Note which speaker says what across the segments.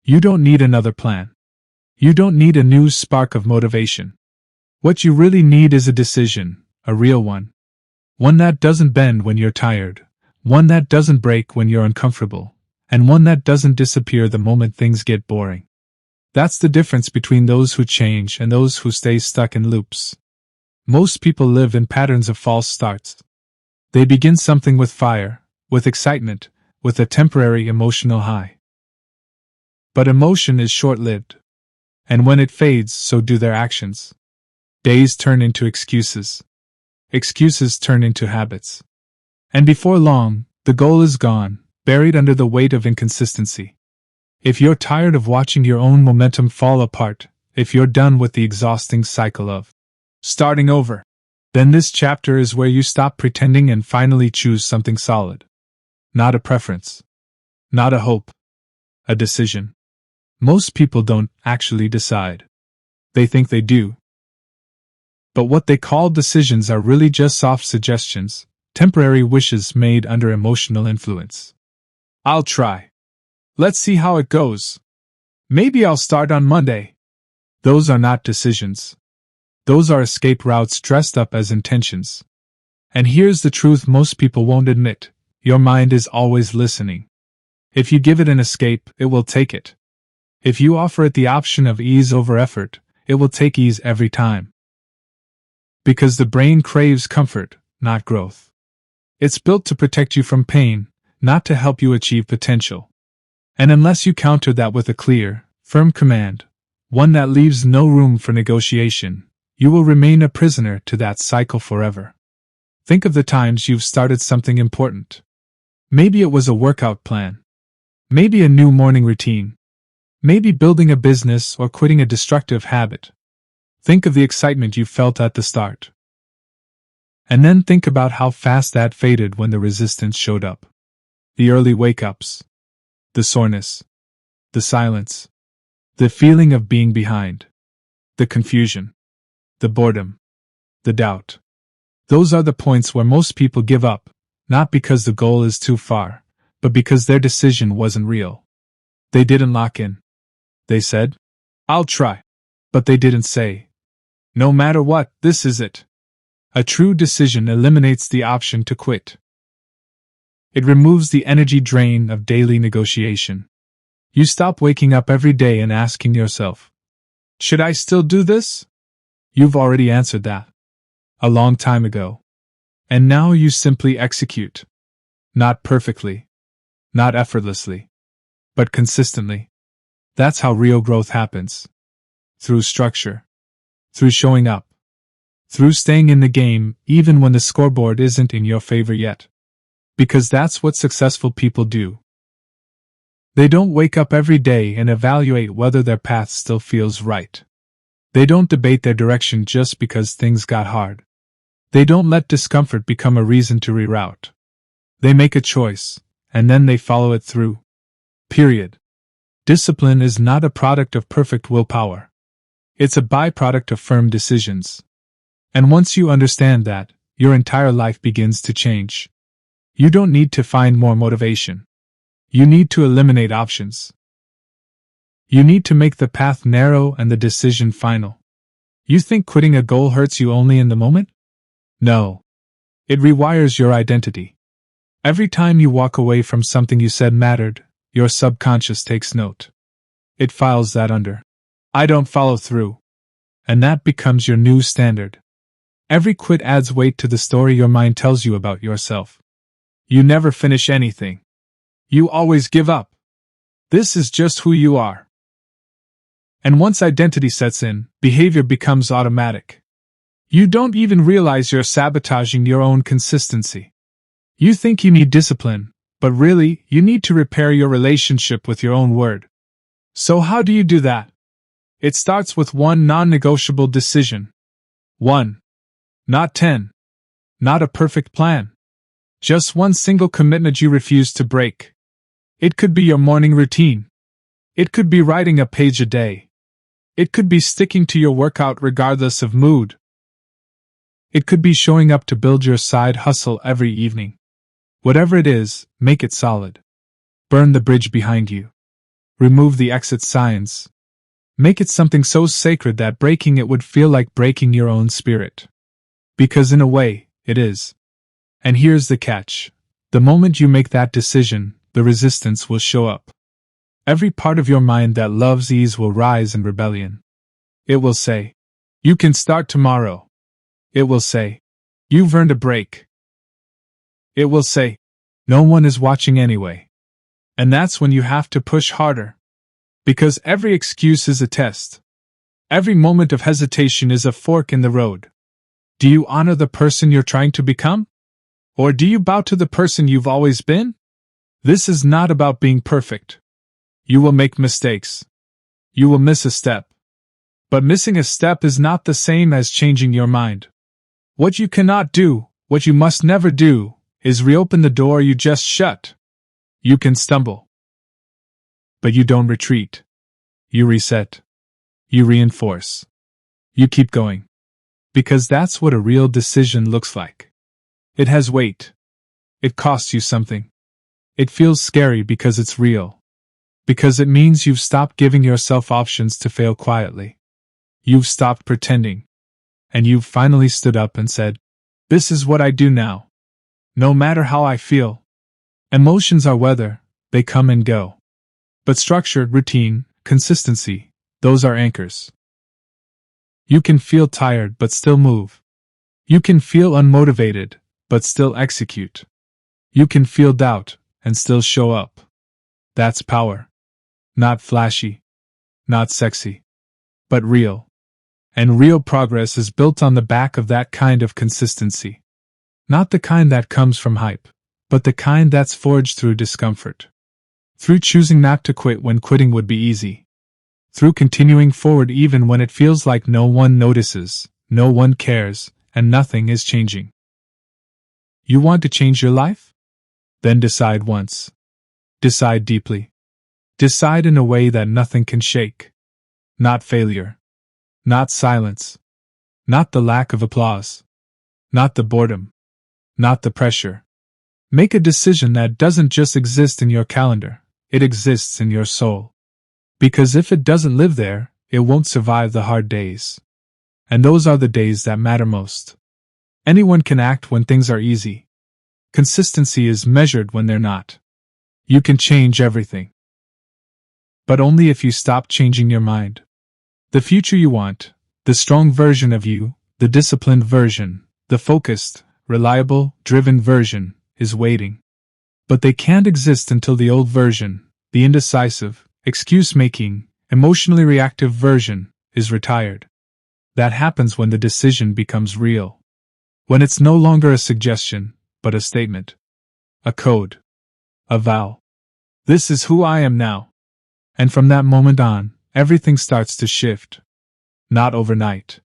Speaker 1: You don't need another plan. You don't need a new spark of motivation. What you really need is a decision, a real one. One that doesn't bend when you're tired, one that doesn't break when you're uncomfortable, and one that doesn't disappear the moment things get boring. That's the difference between those who change and those who stay stuck in loops. Most people live in patterns of false starts. They begin something with fire, with excitement, with a temporary emotional high. But emotion is short-lived. And when it fades, so do their actions. Days turn into excuses. Excuses turn into habits. And before long, the goal is gone, buried under the weight of inconsistency. If you're tired of watching your own momentum fall apart, if you're done with the exhausting cycle of starting over, then this chapter is where you stop pretending and finally choose something solid. Not a preference. Not a hope. A decision. Most people don't actually decide. They think they do. But what they call decisions are really just soft suggestions, temporary wishes made under emotional influence. I'll try. Let's see how it goes. Maybe I'll start on Monday. Those are not decisions. Those are escape routes dressed up as intentions. And here's the truth most people won't admit: your mind is always listening. If you give it an escape, it will take it. If you offer it the option of ease over effort, it will take ease every time. Because the brain craves comfort, not growth. It's built to protect you from pain, not to help you achieve potential. And unless you counter that with a clear, firm command, one that leaves no room for negotiation, you will remain a prisoner to that cycle forever. Think of the times you've started something important. Maybe it was a workout plan. Maybe a new morning routine. Maybe building a business or quitting a destructive habit. Think of the excitement you felt at the start. And then think about how fast that faded when the resistance showed up. The early wake-ups. The soreness. The silence. The feeling of being behind. The confusion. The boredom. The doubt. Those are the points where most people give up, not because the goal is too far, but because their decision wasn't real. They didn't lock in. They said, "I'll try." But they didn't say, "No matter what, this is it." A true decision eliminates the option to quit. It removes the energy drain of daily negotiation. You stop waking up every day and asking yourself, "Should I still do this?" You've already answered that a long time ago. And now you simply execute. Not perfectly. Not effortlessly. But consistently. That's how real growth happens. Through structure. Through showing up. Through staying in the game even when the scoreboard isn't in your favor yet. Because that's what successful people do. They don't wake up every day and evaluate whether their path still feels right. They don't debate their direction just because things got hard. They don't let discomfort become a reason to reroute. They make a choice, and then they follow it through. Period. Discipline is not a product of perfect willpower. It's a byproduct of firm decisions. And once you understand that, your entire life begins to change. You don't need to find more motivation. You need to eliminate options. You need to make the path narrow and the decision final. You think quitting a goal hurts you only in the moment? No. It rewires your identity. Every time you walk away from something you said mattered, your subconscious takes note. It files that under "I don't follow through." And that becomes your new standard. Every quit adds weight to the story your mind tells you about yourself. You never finish anything. You always give up. This is just who you are. And once identity sets in, behavior becomes automatic. You don't even realize you're sabotaging your own consistency. You think you need discipline, but really, you need to repair your relationship with your own word. So how do you do that? It starts with one non-negotiable decision. 1. Not 10. Not a perfect plan. Just one single commitment you refuse to break. It could be your morning routine. It could be writing a page a day. It could be sticking to your workout regardless of mood. It could be showing up to build your side hustle every evening. Whatever it is, make it solid. Burn the bridge behind you. Remove the exit signs. Make it something so sacred that breaking it would feel like breaking your own spirit. Because in a way, it is. And here's the catch. The moment you make that decision, the resistance will show up. Every part of your mind that loves ease will rise in rebellion. It will say, "You can start tomorrow." It will say, "You've earned a break." It will say, "No one is watching anyway." And that's when you have to push harder. Because every excuse is a test. Every moment of hesitation is a fork in the road. Do you honor the person you're trying to become? Or do you bow to the person you've always been? This is not about being perfect. You will make mistakes. You will miss a step. But missing a step is not the same as changing your mind. What you cannot do, what you must never do, is reopen the door you just shut. You can stumble. But you don't retreat. You reset. You reinforce. You keep going. Because that's what a real decision looks like. It has weight. It costs you something. It feels scary because it's real. Because it means you've stopped giving yourself options to fail quietly. You've stopped pretending. And you've finally stood up and said, "This is what I do now. No matter how I feel." Emotions are weather, they come and go. But structure, routine, consistency, those are anchors. You can feel tired but still move. You can feel unmotivated but still execute. You can feel doubt and still show up. That's power. Not flashy. Not sexy. But real. And real progress is built on the back of that kind of consistency. Not the kind that comes from hype, but the kind that's forged through discomfort. Through choosing not to quit when quitting would be easy. Through continuing forward even when it feels like no one notices, no one cares, and nothing is changing. You want to change your life? Then decide once. Decide deeply. Decide in a way that nothing can shake. Not failure. Not silence. Not the lack of applause. Not the boredom. Not the pressure. Make a decision that doesn't just exist in your calendar, it exists in your soul. Because if it doesn't live there, it won't survive the hard days. And those are the days that matter most. Anyone can act when things are easy. Consistency is measured when they're not. You can change everything. But only if you stop changing your mind. The future you want, the strong version of you, the disciplined version, the focused, reliable, driven version, is waiting. But they can't exist until the old version, the indecisive, excuse-making, emotionally reactive version, is retired. That happens when the decision becomes real. When it's no longer a suggestion, but a statement. A code. A vow. This is who I am now. And from that moment on, everything starts to shift. Not overnight.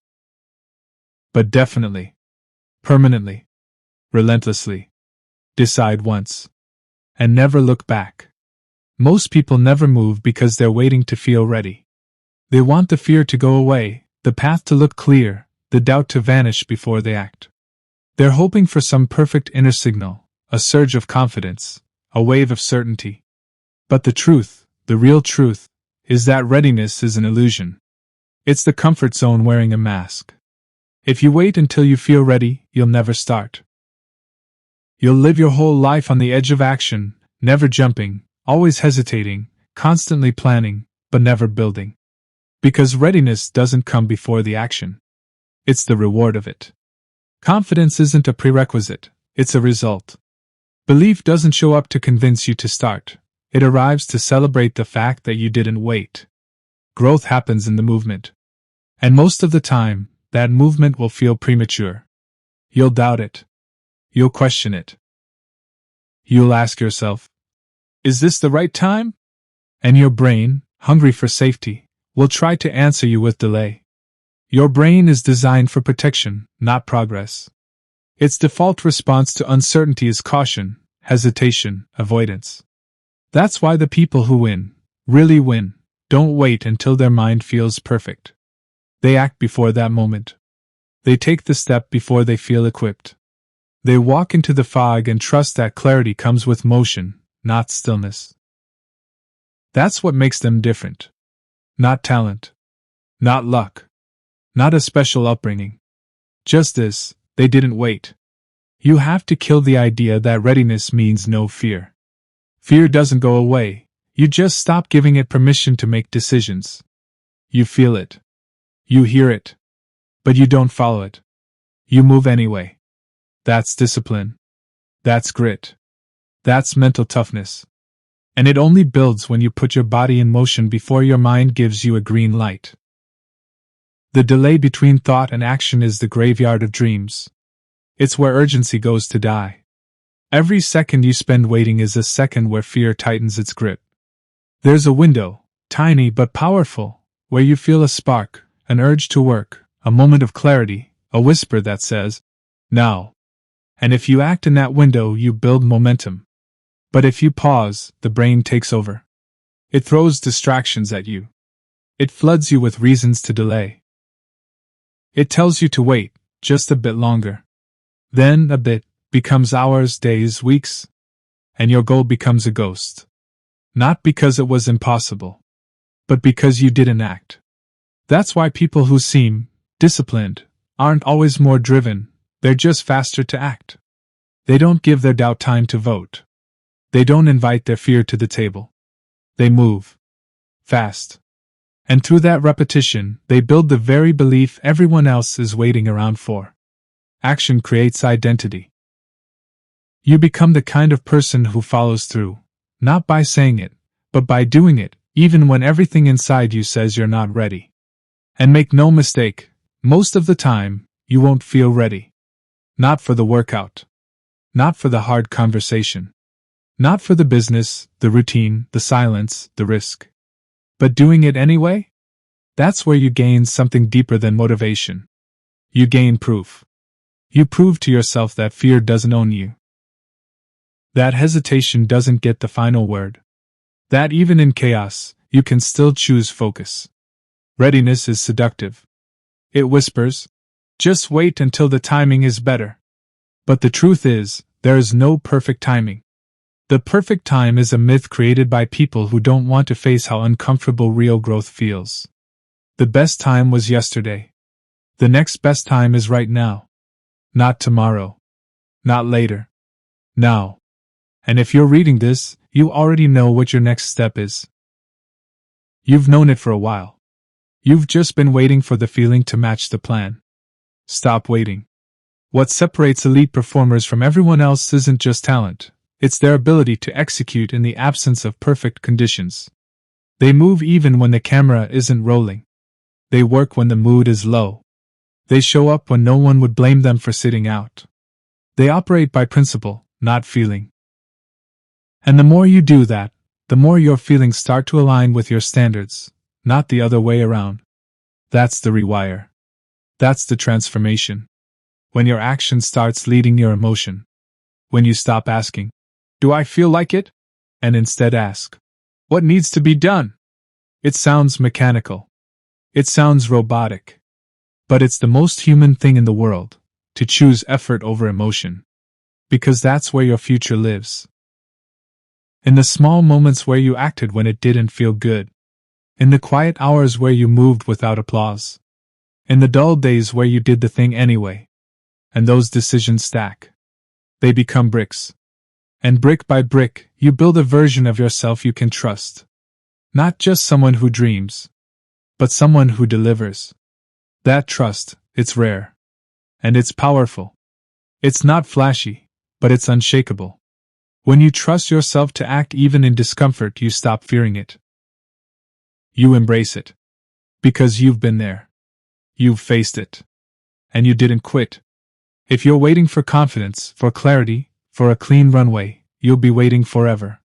Speaker 1: But definitely. Permanently. Relentlessly. Decide once. And never look back. Most people never move because they're waiting to feel ready. They want the fear to go away, the path to look clear, the doubt to vanish before they act. They're hoping for some perfect inner signal, a surge of confidence, a wave of certainty. But the truth, the real truth, is that readiness is an illusion. It's the comfort zone wearing a mask. If you wait until you feel ready, you'll never start. You'll live your whole life on the edge of action, never jumping, always hesitating, constantly planning, but never building. Because readiness doesn't come before the action. It's the reward of it. Confidence isn't a prerequisite, it's a result. Belief doesn't show up to convince you to start. It arrives to celebrate the fact that you didn't wait. Growth happens in the movement. And most of the time, that movement will feel premature. You'll doubt it. You'll question it. You'll ask yourself, is this the right time? And your brain, hungry for safety, will try to answer you with delay. Your brain is designed for protection, not progress. Its default response to uncertainty is caution, hesitation, avoidance. That's why the people who win, really win, don't wait until their mind feels perfect. They act before that moment. They take the step before they feel equipped. They walk into the fog and trust that clarity comes with motion, not stillness. That's what makes them different. Not talent. Not luck. Not a special upbringing. Just this, they didn't wait. You have to kill the idea that readiness means no fear. Fear doesn't go away, you just stop giving it permission to make decisions. You feel it. You hear it. But you don't follow it. You move anyway. That's discipline. That's grit. That's mental toughness. And it only builds when you put your body in motion before your mind gives you a green light. The delay between thought and action is the graveyard of dreams. It's where urgency goes to die. Every second you spend waiting is a second where fear tightens its grip. There's a window, tiny but powerful, where you feel a spark, an urge to work, a moment of clarity, a whisper that says, now. And if you act in that window, you build momentum. But if you pause, the brain takes over. It throws distractions at you. It floods you with reasons to delay. It tells you to wait, just a bit longer. Then a bit becomes hours, days, weeks. And your goal becomes a ghost. Not because it was impossible, but because you didn't act. That's why people who seem disciplined aren't always more driven, they're just faster to act. They don't give their doubt time to vote. They don't invite their fear to the table. They move. Fast. And through that repetition, they build the very belief everyone else is waiting around for. Action creates identity. You become the kind of person who follows through, not by saying it, but by doing it, even when everything inside you says you're not ready. And make no mistake, most of the time, you won't feel ready. Not for the workout. Not for the hard conversation. Not for the business, the routine, the silence, the risk. But doing it anyway? That's where you gain something deeper than motivation. You gain proof. You prove to yourself that fear doesn't own you. That hesitation doesn't get the final word. That even in chaos, you can still choose focus. Readiness is seductive. It whispers, just wait until the timing is better. But the truth is, there is no perfect timing. The perfect time is a myth created by people who don't want to face how uncomfortable real growth feels. The best time was yesterday. The next best time is right now. Not tomorrow. Not later. Now. And if you're reading this, you already know what your next step is. You've known it for a while. You've just been waiting for the feeling to match the plan. Stop waiting. What separates elite performers from everyone else isn't just talent. It's their ability to execute in the absence of perfect conditions. They move even when the camera isn't rolling. They work when the mood is low. They show up when no one would blame them for sitting out. They operate by principle, not feeling. And the more you do that, the more your feelings start to align with your standards, not the other way around. That's the rewire. That's the transformation. When your action starts leading your emotion. When you stop asking, do I feel like it? And instead ask, what needs to be done? It sounds mechanical. It sounds robotic. But it's the most human thing in the world, to choose effort over emotion. Because that's where your future lives. In the small moments where you acted when it didn't feel good. In the quiet hours where you moved without applause. In the dull days where you did the thing anyway. And those decisions stack. They become bricks. And brick by brick, you build a version of yourself you can trust. Not just someone who dreams, but someone who delivers. That trust, it's rare. And it's powerful. It's not flashy, but it's unshakable. When you trust yourself to act even in discomfort, you stop fearing it. You embrace it. Because you've been there. You've faced it. And you didn't quit. If you're waiting for confidence, for clarity, for a clean runway, you'll be waiting forever.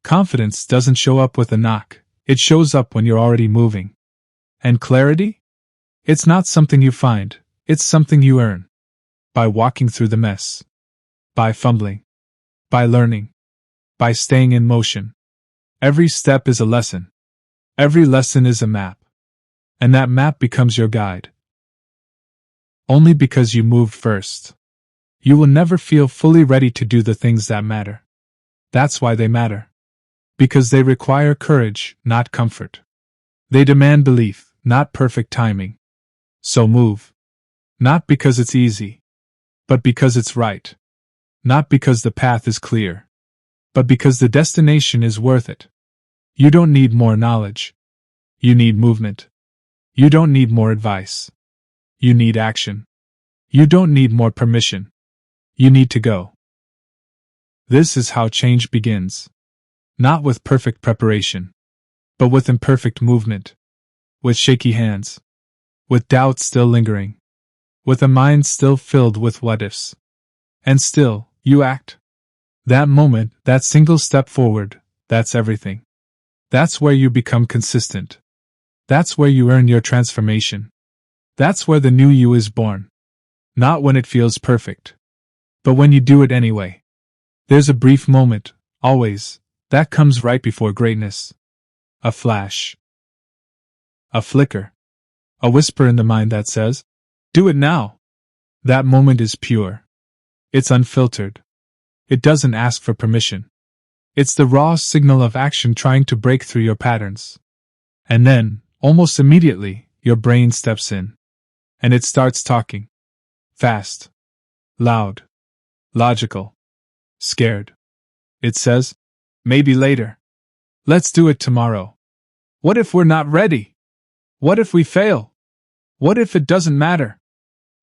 Speaker 1: Confidence doesn't show up with a knock, it shows up when you're already moving. And clarity? It's not something you find, it's something you earn. By walking through the mess. By fumbling. By learning. By staying in motion. Every step is a lesson. Every lesson is a map. And that map becomes your guide. Only because you moved first. You will never feel fully ready to do the things that matter. That's why they matter. Because they require courage, not comfort. They demand belief, not perfect timing. So move. Not because it's easy, but because it's right. Not because the path is clear, but because the destination is worth it. You don't need more knowledge. You need movement. You don't need more advice. You need action. You don't need more permission. You need to go. This is how change begins. Not with perfect preparation, but with imperfect movement. With shaky hands. With doubt still lingering. With a mind still filled with what-ifs. And still, you act. That moment, that single step forward, that's everything. That's where you become consistent. That's where you earn your transformation. That's where the new you is born. Not when it feels perfect, but when you do it anyway. There's a brief moment, always, that comes right before greatness. A flash. A flicker. A whisper in the mind that says, "Do it now." That moment is pure. It's unfiltered. It doesn't ask for permission. It's the raw signal of action trying to break through your patterns. And then, almost immediately, your brain steps in. And it starts talking. Fast. Loud. Logical. Scared. It says, "Maybe later. Let's do it tomorrow. What if we're not ready? What if we fail? What if it doesn't matter?"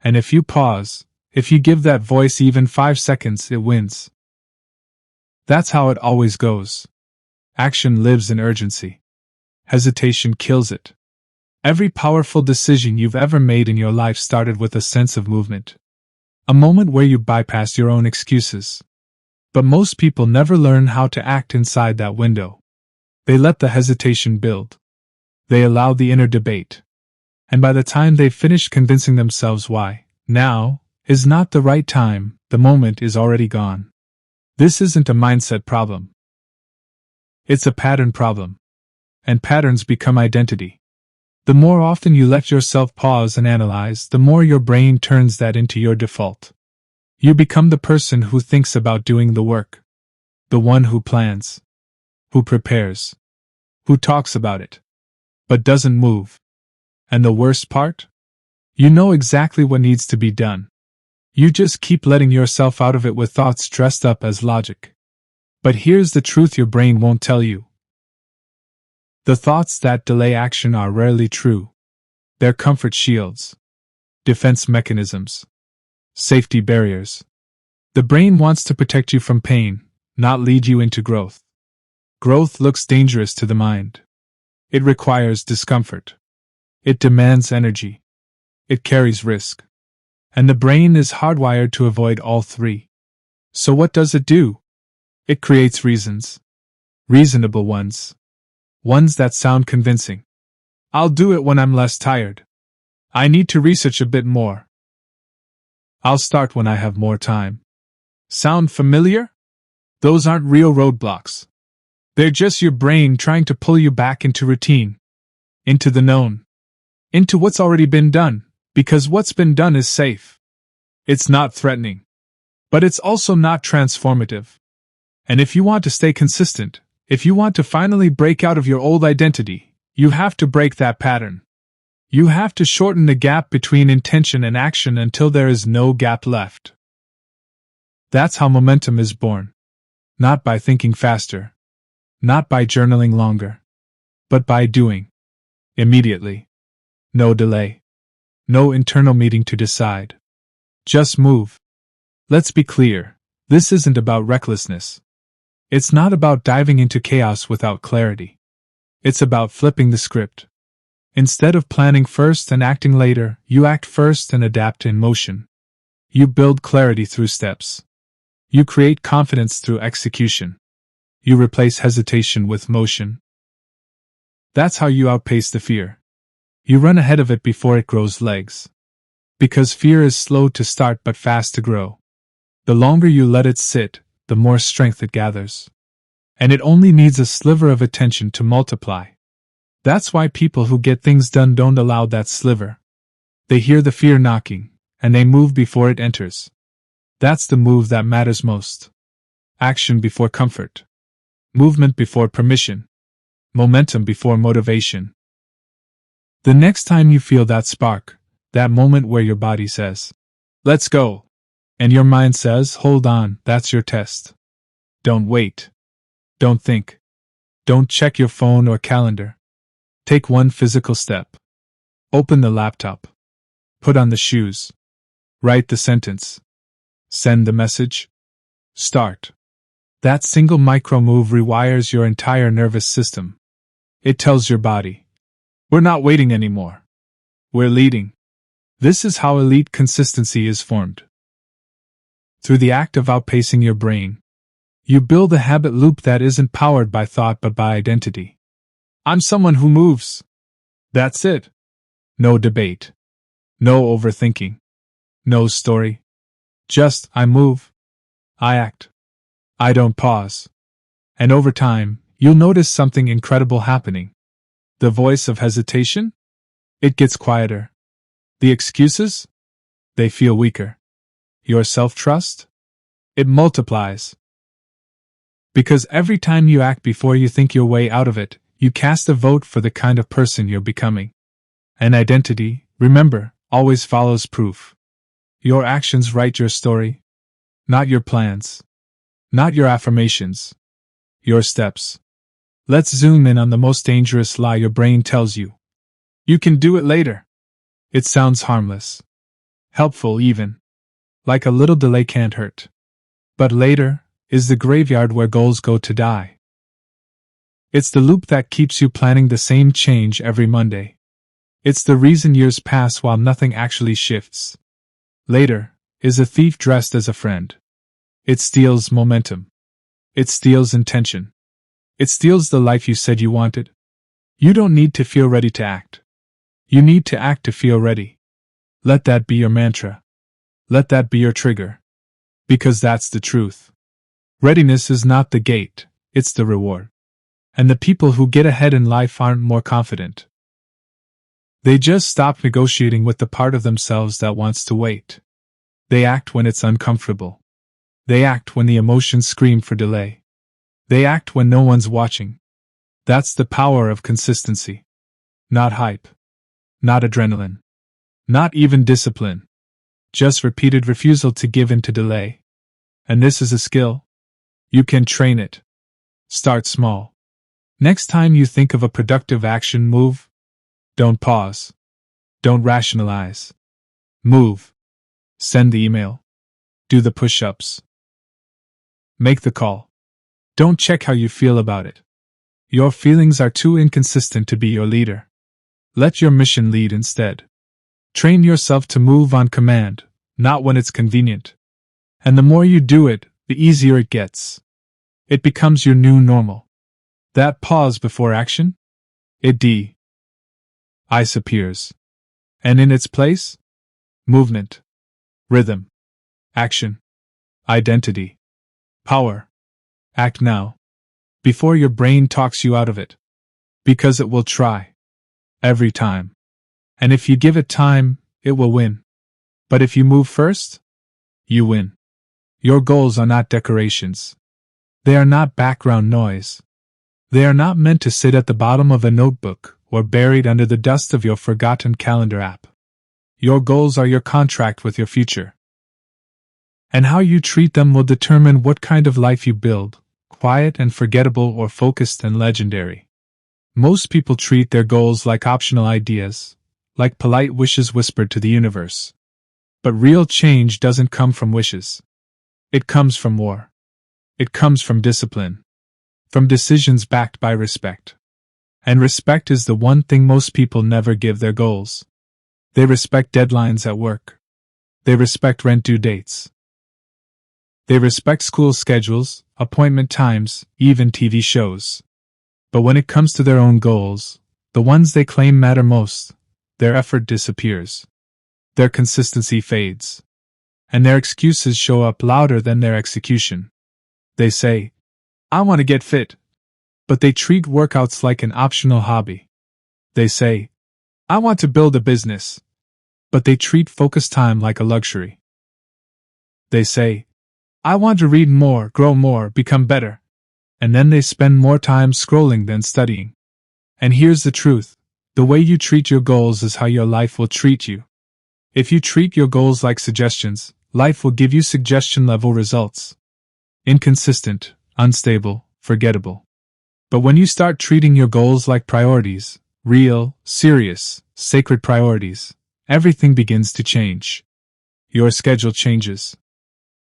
Speaker 1: And if you pause, if you give that voice even 5 seconds, it wins. That's how it always goes. Action lives in urgency. Hesitation kills it. Every powerful decision you've ever made in your life started with a sense of movement. A moment where you bypassed your own excuses. But most people never learn how to act inside that window. They let the hesitation build. They allow the inner debate. And by the time they've finished convincing themselves why now is not the right time, the moment is already gone. This isn't a mindset problem. It's a pattern problem. And patterns become identity. The more often you let yourself pause and analyze, the more your brain turns that into your default. You become the person who thinks about doing the work. The one who plans. Who prepares. Who talks about it. But doesn't move. And the worst part? You know exactly what needs to be done. You just keep letting yourself out of it with thoughts dressed up as logic. But here's the truth your brain won't tell you. The thoughts that delay action are rarely true. They're comfort shields. Defense mechanisms. Safety barriers. The brain wants to protect you from pain, not lead you into growth. Growth looks dangerous to the mind. It requires discomfort. It demands energy. It carries risk. And the brain is hardwired to avoid all three. So what does it do? It creates reasons. Reasonable ones. Ones that sound convincing. I'll do it when I'm less tired. I need to research a bit more. I'll start when I have more time. Sound familiar? Those aren't real roadblocks. They're just your brain trying to pull you back into routine. Into the known. Into what's already been done, because what's been done is safe. It's not threatening. But it's also not transformative. And if you want to stay consistent, if you want to finally break out of your old identity, you have to break that pattern. You have to shorten the gap between intention and action until there is no gap left. That's how momentum is born. Not by thinking faster. Not by journaling longer. But by doing. Immediately. No delay. No internal meeting to decide. Just move. Let's be clear, this isn't about recklessness. It's not about diving into chaos without clarity. It's about flipping the script. Instead of planning first and acting later, you act first and adapt in motion. You build clarity through steps. You create confidence through execution. You replace hesitation with motion. That's how you outpace the fear. You run ahead of it before it grows legs. Because fear is slow to start but fast to grow. The longer you let it sit, the more strength it gathers. And it only needs a sliver of attention to multiply. That's why people who get things done don't allow that sliver. They hear the fear knocking, and they move before it enters. That's the move that matters most. Action before comfort. movement before permission, momentum before motivation. The next time you feel that spark, that moment where your body says, "Let's go," and your mind says, "Hold on, that's your test." Don't wait. Don't think. Don't check your phone or calendar. Take one physical step. Open the laptop. Put on the shoes. Write the sentence. Send the message. Start. That single micro move rewires your entire nervous system. It tells your body, "We're not waiting anymore. We're leading." This is how elite consistency is formed. Through the act of outpacing your brain, you build a habit loop that isn't powered by thought but by identity. I'm someone who moves. That's it. No debate. No overthinking. No story. Just, I move. I act. I don't pause. And over time, you'll notice something incredible happening. The voice of hesitation? It gets quieter. The excuses? They feel weaker. Your self-trust? It multiplies. Because every time you act before you think your way out of it, you cast a vote for the kind of person you're becoming. And identity, remember, always follows proof. Your actions write your story. Not your plans. Not your affirmations. Your steps. Let's zoom in on the most dangerous lie your brain tells you. You can do it later. It sounds harmless. Helpful even. Like a little delay can't hurt. But later is the graveyard where goals go to die. It's the loop that keeps you planning the same change every Monday. It's the reason years pass while nothing actually shifts. Later is a thief dressed as a friend. It steals momentum. It steals intention. It steals the life you said you wanted. You don't need to feel ready to act. You need to act to feel ready. Let that be your mantra. Let that be your trigger. Because that's the truth. Readiness is not the gate, it's the reward. And the people who get ahead in life aren't more confident. They just stop negotiating with the part of themselves that wants to wait. They act when it's uncomfortable. They act when the emotions scream for delay. They act when no one's watching. That's the power of consistency. Not hype. Not adrenaline. Not even discipline. Just repeated refusal to give in to delay. And this is a skill. You can train it. Start small. Next time you think of a productive action, move. Don't pause. Don't rationalize. Move. Send the email. Do the push-ups. Make the call. Don't check how you feel about it. Your feelings are too inconsistent to be your leader. Let your mission lead instead. Train yourself to move on command, not when it's convenient. And the more you do it, the easier it gets. It becomes your new normal. That pause before action? Ice appears. And in its place? Movement. Rhythm. Action. Identity. Power. Act now. Before your brain talks you out of it. Because it will try. Every time. And if you give it time, it will win. But if you move first, you win. Your goals are not decorations. They are not background noise. They are not meant to sit at the bottom of a notebook or buried under the dust of your forgotten calendar app. Your goals are your contract with your future. And how you treat them will determine what kind of life you build, quiet and forgettable or focused and legendary. Most people treat their goals like optional ideas, like polite wishes whispered to the universe. But real change doesn't come from wishes. It comes from war. It comes from discipline. From decisions backed by respect. And respect is the one thing most people never give their goals. They respect deadlines at work. They respect rent due dates. They respect school schedules, appointment times, even TV shows. But when it comes to their own goals, the ones they claim matter most, their effort disappears. Their consistency fades. And their excuses show up louder than their execution. They say, I want to get fit. But they treat workouts like an optional hobby. They say, I want to build a business. But they treat focus time like a luxury. They say, I want to read more, grow more, become better. and then they spend more time scrolling than studying. And here's the truth: the way you treat your goals is how your life will treat you. If you treat your goals like suggestions, life will give you suggestion-level results. Inconsistent, unstable, forgettable. But when you start treating your goals like priorities, real, serious, sacred priorities, everything begins to change. Your schedule changes.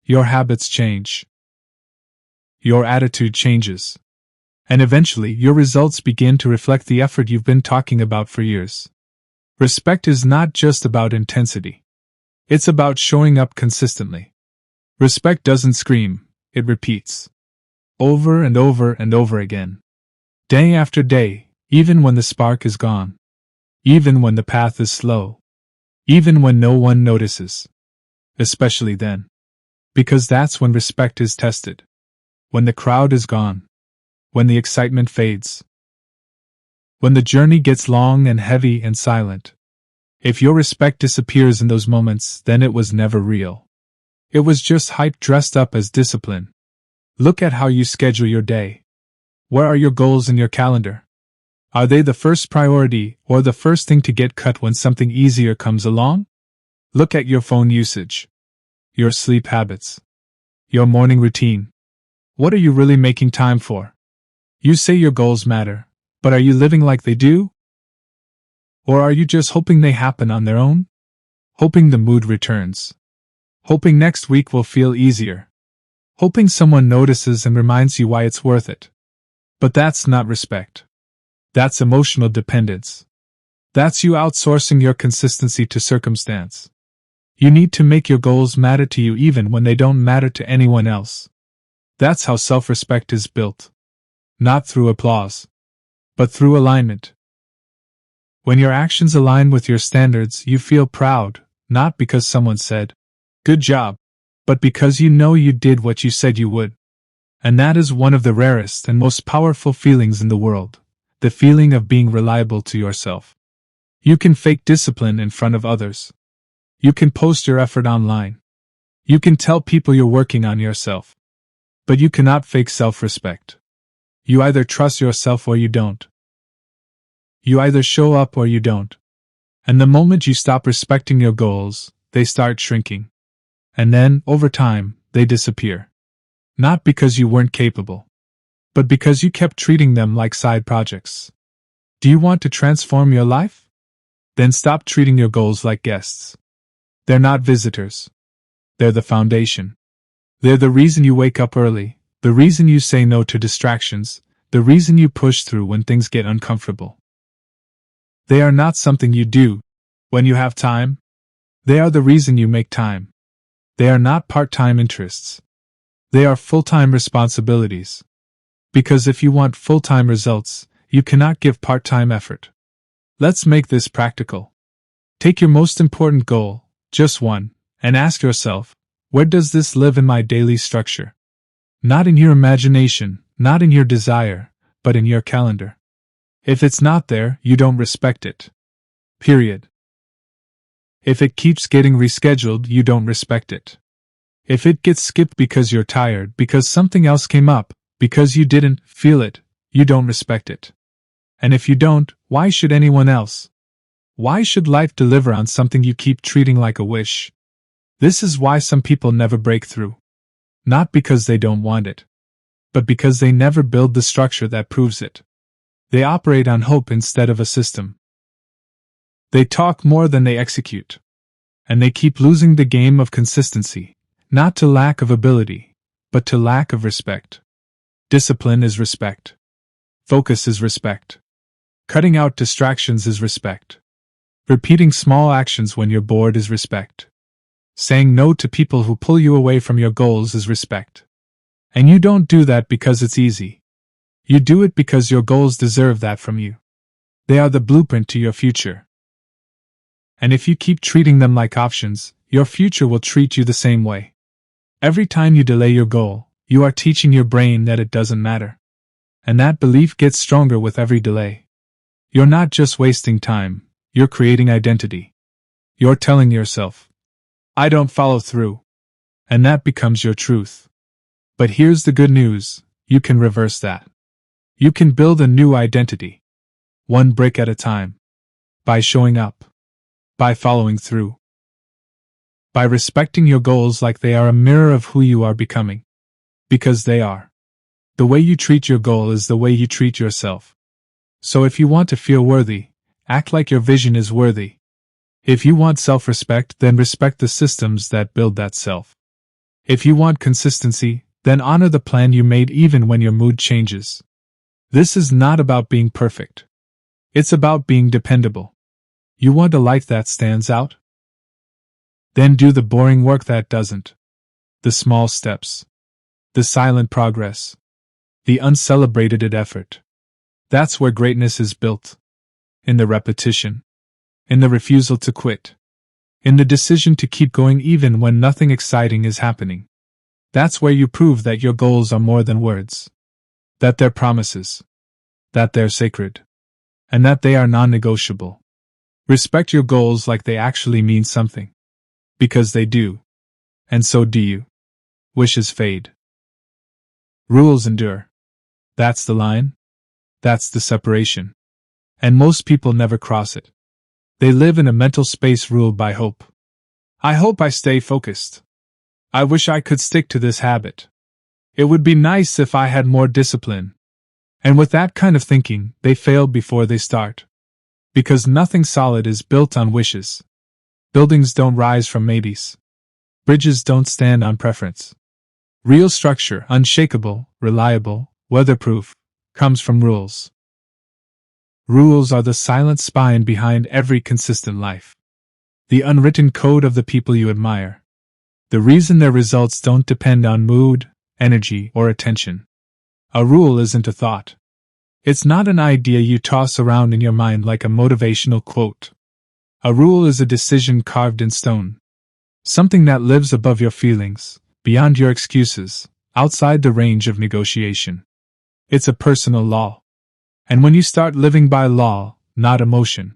Speaker 1: Your habits change. Your attitude changes. And eventually, your results begin to reflect the effort you've been talking about for years. Respect is not just about intensity. It's about showing up consistently. Respect doesn't scream, it repeats. Over and over and over again. Day after day, even when the spark is gone. Even when the path is slow. Even when no one notices. Especially then. Because that's when respect is tested. When the crowd is gone. When the excitement fades. When the journey gets long and heavy and silent. If your respect disappears in those moments, then it was never real. It was just hype dressed up as discipline. Look at how you schedule your day. Where are your goals in your calendar? Are they the first priority or the first thing to get cut when something easier comes along? Look at your phone usage. Your sleep habits. Your morning routine. What are you really making time for? You say your goals matter, but are you living like they do? Or are you just hoping they happen on their own? Hoping the mood returns. Hoping next week will feel easier. Hoping someone notices and reminds you why it's worth it. But that's not respect. That's emotional dependence. That's you outsourcing your consistency to circumstance. You need to make your goals matter to you even when they don't matter to anyone else. That's how self-respect is built. Not through applause, but through alignment. When your actions align with your standards, you feel proud, not because someone said, "Good job," but because you know you did what you said you would. And that is one of the rarest and most powerful feelings in the world, the feeling of being reliable to yourself. You can fake discipline in front of others. You can post your effort online. You can tell people you're working on yourself. But you cannot fake self-respect. You either trust yourself or you don't. You either show up or you don't. And the moment you stop respecting your goals, they start shrinking. And then, over time, they disappear. Not because you weren't capable, but because you kept treating them like side projects. Do you want to transform your life? Then stop treating your goals like guests. They're not visitors. They're the foundation. They're the reason you wake up early, the reason you say no to distractions, the reason you push through when things get uncomfortable. They are not something you do when you have time. They are the reason you make time. They are not part-time interests. They are full-time responsibilities. Because if you want full-time results, you cannot give part-time effort. Let's make this practical. Take your most important goal, just one, and ask yourself, where does this live in my daily structure? Not in your imagination, not in your desire, but in your calendar. If it's not there, you don't respect it. Period. If it keeps getting rescheduled, you don't respect it. If it gets skipped because you're tired, because something else came up, because you didn't feel it, you don't respect it. And if you don't, why should anyone else? Why should life deliver on something you keep treating like a wish? This is why some people never break through. Not because they don't want it, but because they never build the structure that proves it. They operate on hope instead of a system. They talk more than they execute. And they keep losing the game of consistency, not to lack of ability, but to lack of respect. Discipline is respect. Focus is respect. Cutting out distractions is respect. Repeating small actions when you're bored is respect. Saying no to people who pull you away from your goals is respect. And you don't do that because it's easy. You do it because your goals deserve that from you. They are the blueprint to your future. And if you keep treating them like options, your future will treat you the same way. Every time you delay your goal, you are teaching your brain that it doesn't matter. And that belief gets stronger with every delay. You're not just wasting time, you're creating identity. You're telling yourself, "I don't follow through." And that becomes your truth. But here's the good news, you can reverse that. You can build a new identity. One brick at a time. By showing up. By following through. By respecting your goals like they are a mirror of who you are becoming. Because they are. The way you treat your goal is the way you treat yourself. So if you want to feel worthy, act like your vision is worthy. If you want self-respect, then respect the systems that build that self. If you want consistency, then honor the plan you made even when your mood changes. This is not about being perfect. It's about being dependable. You want a life that stands out? Then do the boring work that doesn't. The small steps. The silent progress. The uncelebrated effort. That's where greatness is built. In the repetition. In the refusal to quit. In the decision to keep going even when nothing exciting is happening. That's where you prove that your goals are more than words. That they're promises. That they're sacred. And that they are non-negotiable. Respect your goals like they actually mean something. Because they do. And so do you. Wishes fade. Rules endure. That's the line. That's the separation. And most people never cross it. They live in a mental space ruled by hope. I hope I stay focused. I wish I could stick to this habit. It would be nice if I had more discipline. And with that kind of thinking, they fail before they start. Because nothing solid is built on wishes. Buildings don't rise from maybes. Bridges don't stand on preference. Real structure, unshakable, reliable, weatherproof, comes from rules. Rules are the silent spine behind every consistent life. The unwritten code of the people you admire. The reason their results don't depend on mood, energy, or attention. A rule isn't a thought. It's not an idea you toss around in your mind like a motivational quote. A rule is a decision carved in stone. Something that lives above your feelings, beyond your excuses, outside the range of negotiation. It's a personal law. And when you start living by law, not emotion,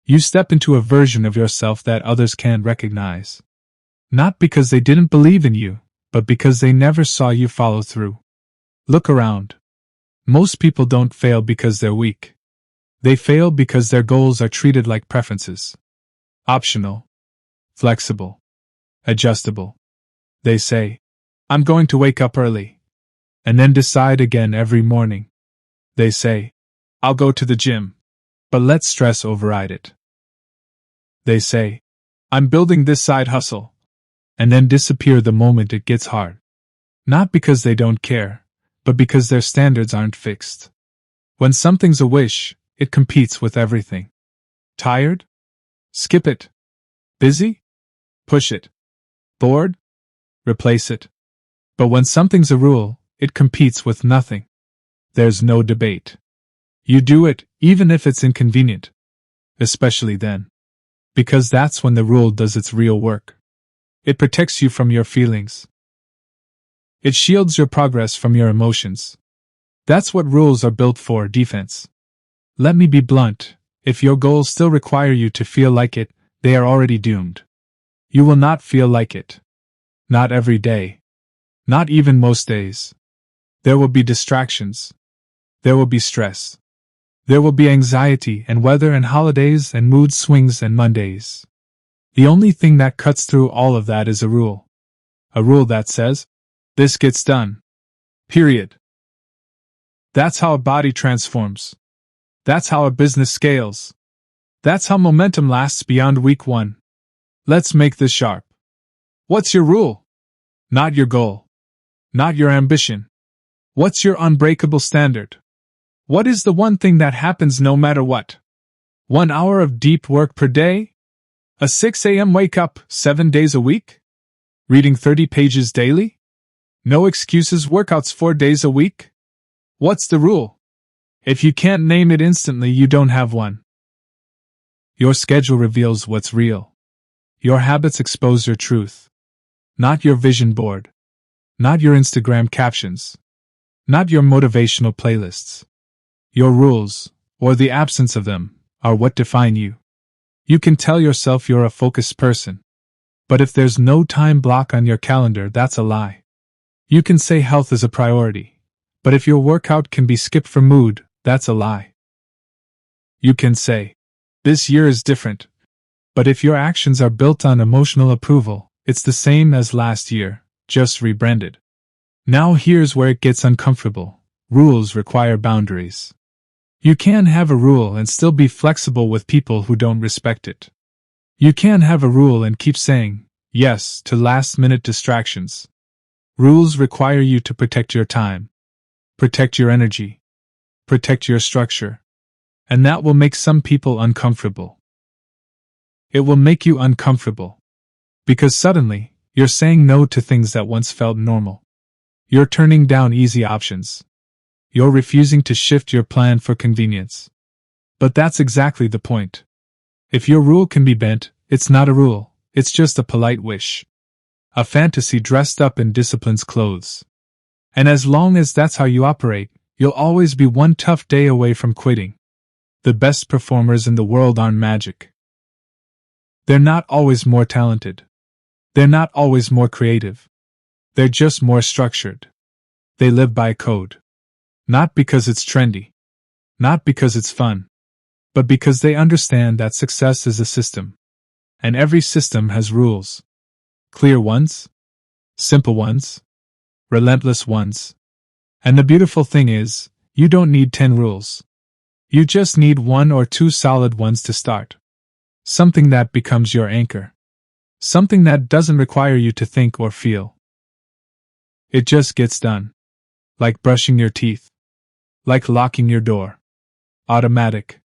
Speaker 1: you step into a version of yourself that others can't recognize. Not because they didn't believe in you, but because they never saw you follow through. Look around. Most people don't fail because they're weak. They fail because their goals are treated like preferences. Optional. Flexible. Adjustable. They say, I'm going to wake up early. And then decide again every morning. They say, I'll go to the gym. But let stress override it. They say, I'm building this side hustle. And then disappear the moment it gets hard. Not because they don't care, but because their standards aren't fixed. When something's a wish, it competes with everything. Tired? Skip it. Busy? Push it. Bored? Replace it. But when something's a rule, it competes with nothing. There's no debate. You do it, even if it's inconvenient. Especially then. Because that's when the rule does its real work. It protects you from your feelings. It shields your progress from your emotions. That's what rules are built for, defense. Let me be blunt, if your goals still require you to feel like it, they are already doomed. You will not feel like it. Not every day. Not even most days. There will be distractions. There will be stress. There will be anxiety and weather and holidays and mood swings and Mondays. The only thing that cuts through all of that is a rule. A rule that says, this gets done. Period. That's how a body transforms. That's how a business scales. That's how momentum lasts beyond week 1. Let's make this sharp. What's your rule? Not your goal. Not your ambition. What's your unbreakable standard? What is the one thing that happens no matter what? 1 hour of deep work per day? A 6 a.m. wake up 7 days a week? Reading 30 pages daily? No excuses workouts 4 days a week? What's the rule? If you can't name it instantly, you don't have one. Your schedule reveals what's real. Your habits expose your truth. Not your vision board. Not your Instagram captions. Not your motivational playlists. Your rules, or the absence of them, are what define you. You can tell yourself you're a focused person. But if there's no time block on your calendar, that's a lie. You can say health is a priority, but if your workout can be skipped for mood, that's a lie. You can say, this year is different, but if your actions are built on emotional approval, it's the same as last year, just rebranded. Now here's where it gets uncomfortable. Rules require boundaries. You can have a rule and still be flexible with people who don't respect it. You can have a rule and keep saying yes to last-minute distractions. Rules require you to protect your time, protect your energy, protect your structure, and that will make some people uncomfortable. It will make you uncomfortable because suddenly you're saying no to things that once felt normal. You're turning down easy options. You're refusing to shift your plan for convenience. But that's exactly the point. If your rule can be bent, it's not a rule, it's just a polite wish. A fantasy dressed up in discipline's clothes. And as long as that's how you operate, you'll always be one tough day away from quitting. The best performers in the world aren't magic. They're not always more talented. They're not always more creative. They're just more structured. They live by code. Not because it's trendy. Not because it's fun. But because they understand that success is a system. And every system has rules. Clear ones. Simple ones. Relentless ones. And the beautiful thing is, you don't need 10 rules. You just need 1 or 2 solid ones to start. Something that becomes your anchor. Something that doesn't require you to think or feel. It just gets done. Like brushing your teeth. Like locking your door. Automatic.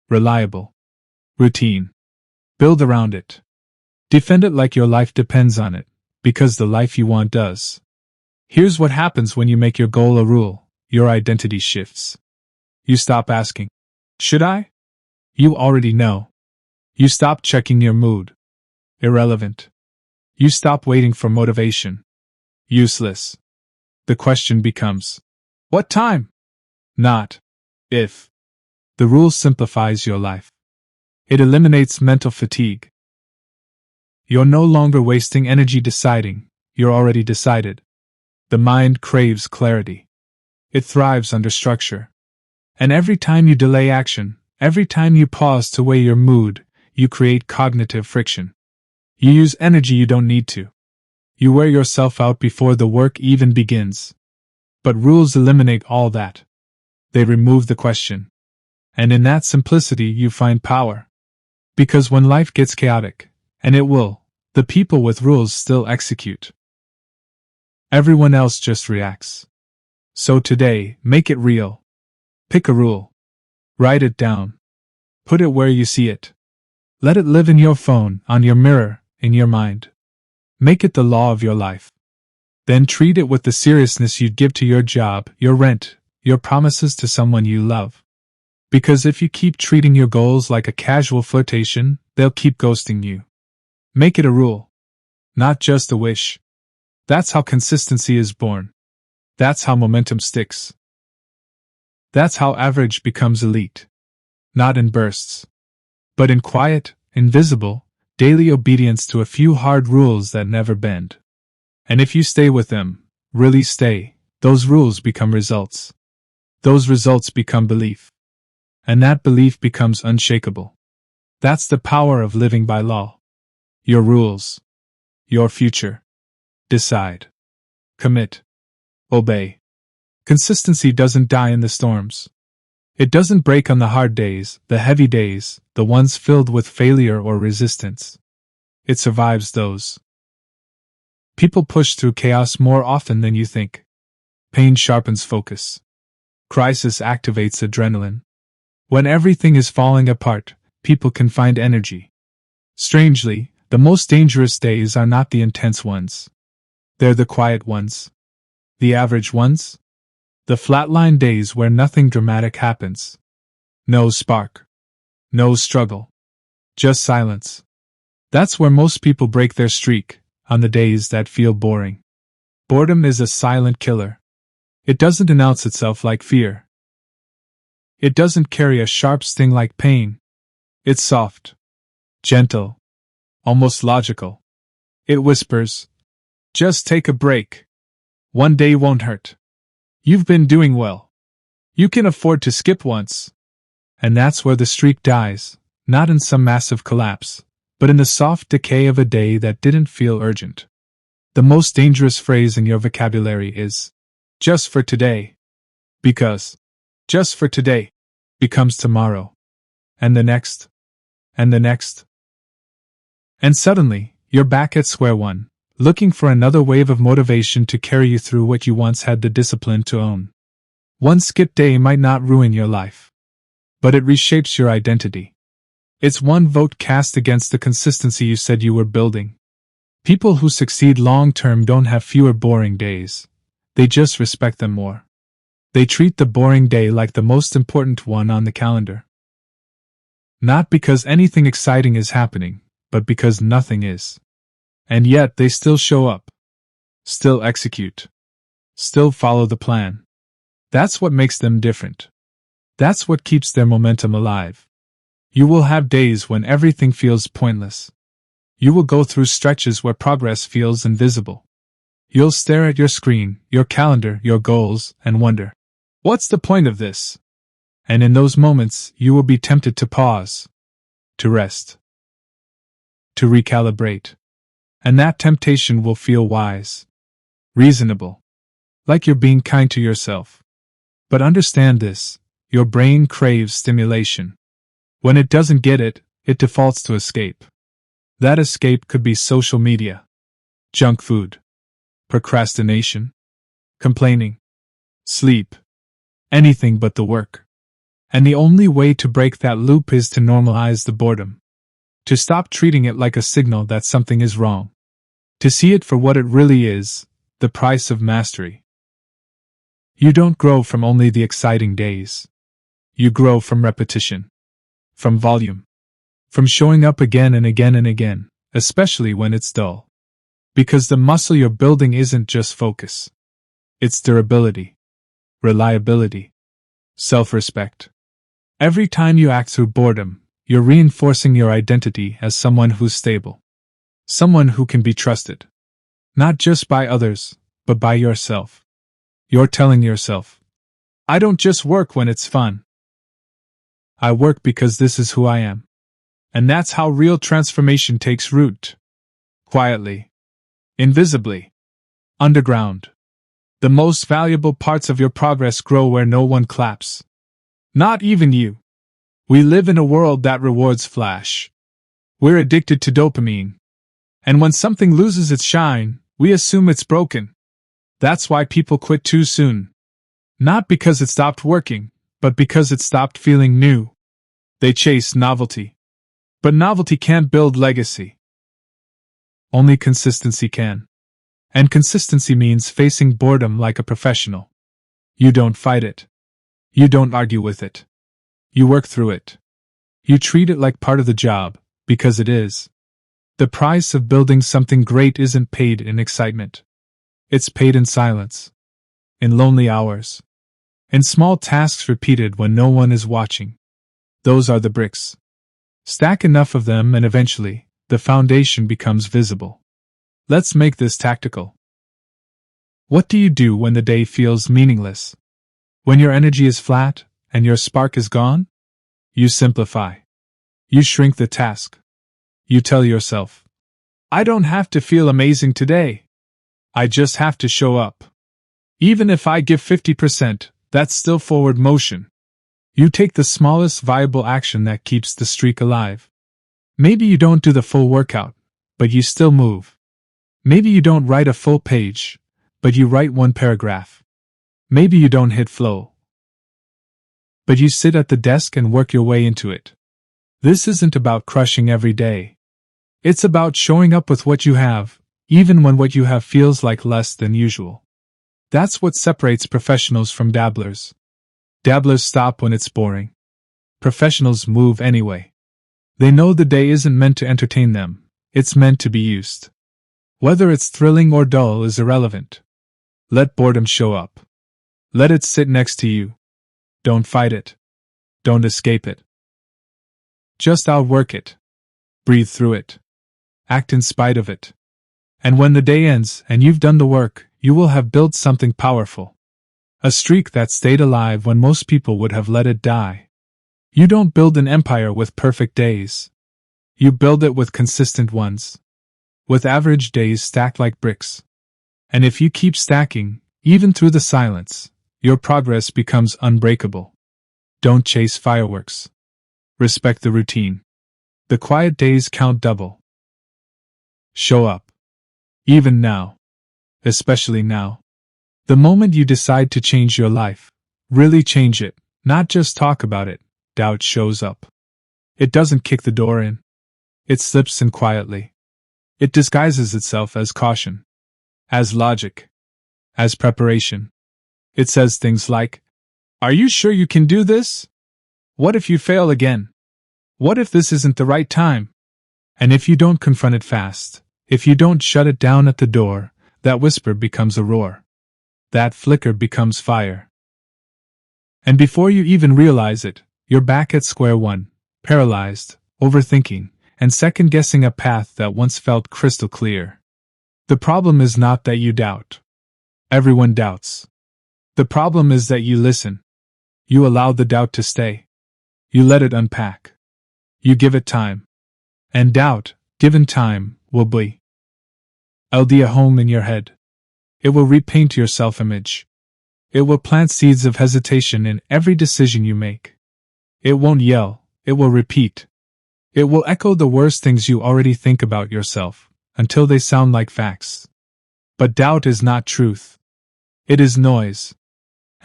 Speaker 1: Reliable. Routine. Build around it. Defend it like your life depends on it, because the life you want does. Here's what happens when you make your goal a rule. Your identity shifts. You stop asking, should I? You already know. You stop checking your mood. Irrelevant. You stop waiting for motivation. Useless. The question becomes, what time? Not if. The rule simplifies your life. It eliminates mental fatigue. You're no longer wasting energy deciding, you're already decided. The mind craves clarity. It thrives under structure. And every time you delay action, every time you pause to weigh your mood, you create cognitive friction. You use energy you don't need to. You wear yourself out before the work even begins. But rules eliminate all that. They remove the question. And in that simplicity you find power. Because when life gets chaotic, and it will, the people with rules still execute. Everyone else just reacts. So today, make it real. Pick a rule. Write it down. Put it where you see it. Let it live in your phone, on your mirror, in your mind. Make it the law of your life. Then treat it with the seriousness you'd give to your job, your rent, your promises to someone you love. Because if you keep treating your goals like a casual flirtation, they'll keep ghosting you. Make it a rule. Not just a wish. That's how consistency is born. That's how momentum sticks. That's how average becomes elite. Not in bursts. But in quiet, invisible, daily obedience to a few hard rules that never bend. And if you stay with them, really stay, those rules become results. Those results become belief. And that belief becomes unshakable. That's the power of living by law. Your rules. Your future. Decide. Commit. Obey. Consistency doesn't die in the storms. It doesn't break on the hard days, the heavy days, the ones filled with failure or resistance. It survives those. People push through chaos more often than you think. Pain sharpens focus. Crisis activates adrenaline. When everything is falling apart, people can find energy. Strangely, the most dangerous days are not the intense ones. They're the quiet ones. The average ones. The flatline days where nothing dramatic happens. No spark. No struggle. Just silence. That's where most people break their streak, on the days that feel boring. Boredom is a silent killer. It doesn't announce itself like fear. It doesn't carry a sharp sting like pain. It's soft. Gentle. Almost logical. It whispers, just take a break. One day won't hurt. You've been doing well. You can afford to skip once. And that's where the streak dies, not in some massive collapse, but in the soft decay of a day that didn't feel urgent. The most dangerous phrase in your vocabulary is, just for today. Because, just for today, becomes tomorrow. And the next. And the next. And suddenly, you're back at square one, looking for another wave of motivation to carry you through what you once had the discipline to own. One skip day might not ruin your life, but it reshapes your identity. It's one vote cast against the consistency you said you were building. People who succeed long-term don't have fewer boring days. They just respect them more. They treat the boring day like the most important one on the calendar. Not because anything exciting is happening, but because nothing is. And yet they still show up. Still execute. Still follow the plan. That's what makes them different. That's what keeps their momentum alive. You will have days when everything feels pointless. You will go through stretches where progress feels invisible. You'll stare at your screen, your calendar, your goals, and wonder, what's the point of this? And in those moments, you will be tempted to pause, to rest, to recalibrate. And that temptation will feel wise, reasonable, like you're being kind to yourself. But understand this, your brain craves stimulation. When it doesn't get it, it defaults to escape. That escape could be social media, junk food, procrastination, complaining, sleep, anything but the work. And the only way to break that loop is to normalize the boredom. To stop treating it like a signal that something is wrong. To see it for what it really is, the price of mastery. You don't grow from only the exciting days. You grow from repetition. From volume. From showing up again and again and again, especially when it's dull. Because the muscle you're building isn't just focus. It's durability. Reliability. Self-respect. Every time you act through boredom, you're reinforcing your identity as someone who's stable. Someone who can be trusted. Not just by others, but by yourself. You're telling yourself, I don't just work when it's fun. I work because this is who I am. And that's how real transformation takes root. Quietly. Invisibly. Underground. The most valuable parts of your progress grow where no one claps. Not even you. We live in a world that rewards flash. We're addicted to dopamine. And when something loses its shine, we assume it's broken. That's why people quit too soon. Not because it stopped working, but because it stopped feeling new. They chase novelty. But novelty can't build legacy. Only consistency can. And consistency means facing boredom like a professional. You don't fight it. You don't argue with it. You work through it. You treat it like part of the job, because it is. The price of building something great isn't paid in excitement. It's paid in silence. In lonely hours. In small tasks repeated when no one is watching. Those are the bricks. Stack enough of them and eventually, the foundation becomes visible. Let's make this tactical. What do you do when the day feels meaningless? When your energy is flat, and your spark is gone? You simplify. You shrink the task. You tell yourself, I don't have to feel amazing today. I just have to show up. Even if I give 50%, that's still forward motion. You take the smallest viable action that keeps the streak alive. Maybe you don't do the full workout, but you still move. Maybe you don't write a full page, but you write one paragraph. Maybe you don't hit flow, but you sit at the desk and work your way into it. This isn't about crushing every day. It's about showing up with what you have, even when what you have feels like less than usual. That's what separates professionals from dabblers. Dabblers stop when it's boring. Professionals move anyway. They know the day isn't meant to entertain them, it's meant to be used. Whether it's thrilling or dull is irrelevant. Let boredom show up. Let it sit next to you. Don't fight it. Don't escape it. Just outwork it. Breathe through it. Act in spite of it. And when the day ends and you've done the work, you will have built something powerful. A streak that stayed alive when most people would have let it die. You don't build an empire with perfect days. You build it with consistent ones. With average days stacked like bricks. And if you keep stacking, even through the silence, your progress becomes unbreakable. Don't chase fireworks. Respect the routine. The quiet days count double. Show up. Even now. Especially now. The moment you decide to change your life, really change it, not just talk about it, doubt shows up. It doesn't kick the door in. It slips in quietly. It disguises itself as caution, as logic, as preparation. It says things like, "Are you sure you can do this? What if you fail again? What if this isn't the right time?" And if you don't confront it fast, if you don't shut it down at the door, that whisper becomes a roar. That flicker becomes fire. And before you even realize it, you're back at square one, paralyzed, overthinking, and second-guessing a path that once felt crystal clear. The problem is not that you doubt. Everyone doubts. The problem is that you listen. You allow the doubt to stay. You let it unpack. You give it time. And doubt, given time, will be a home in your head. It will repaint your self-image. It will plant seeds of hesitation in every decision you make. It won't yell, it will repeat. It will echo the worst things you already think about yourself, until they sound like facts. But doubt is not truth. It is noise.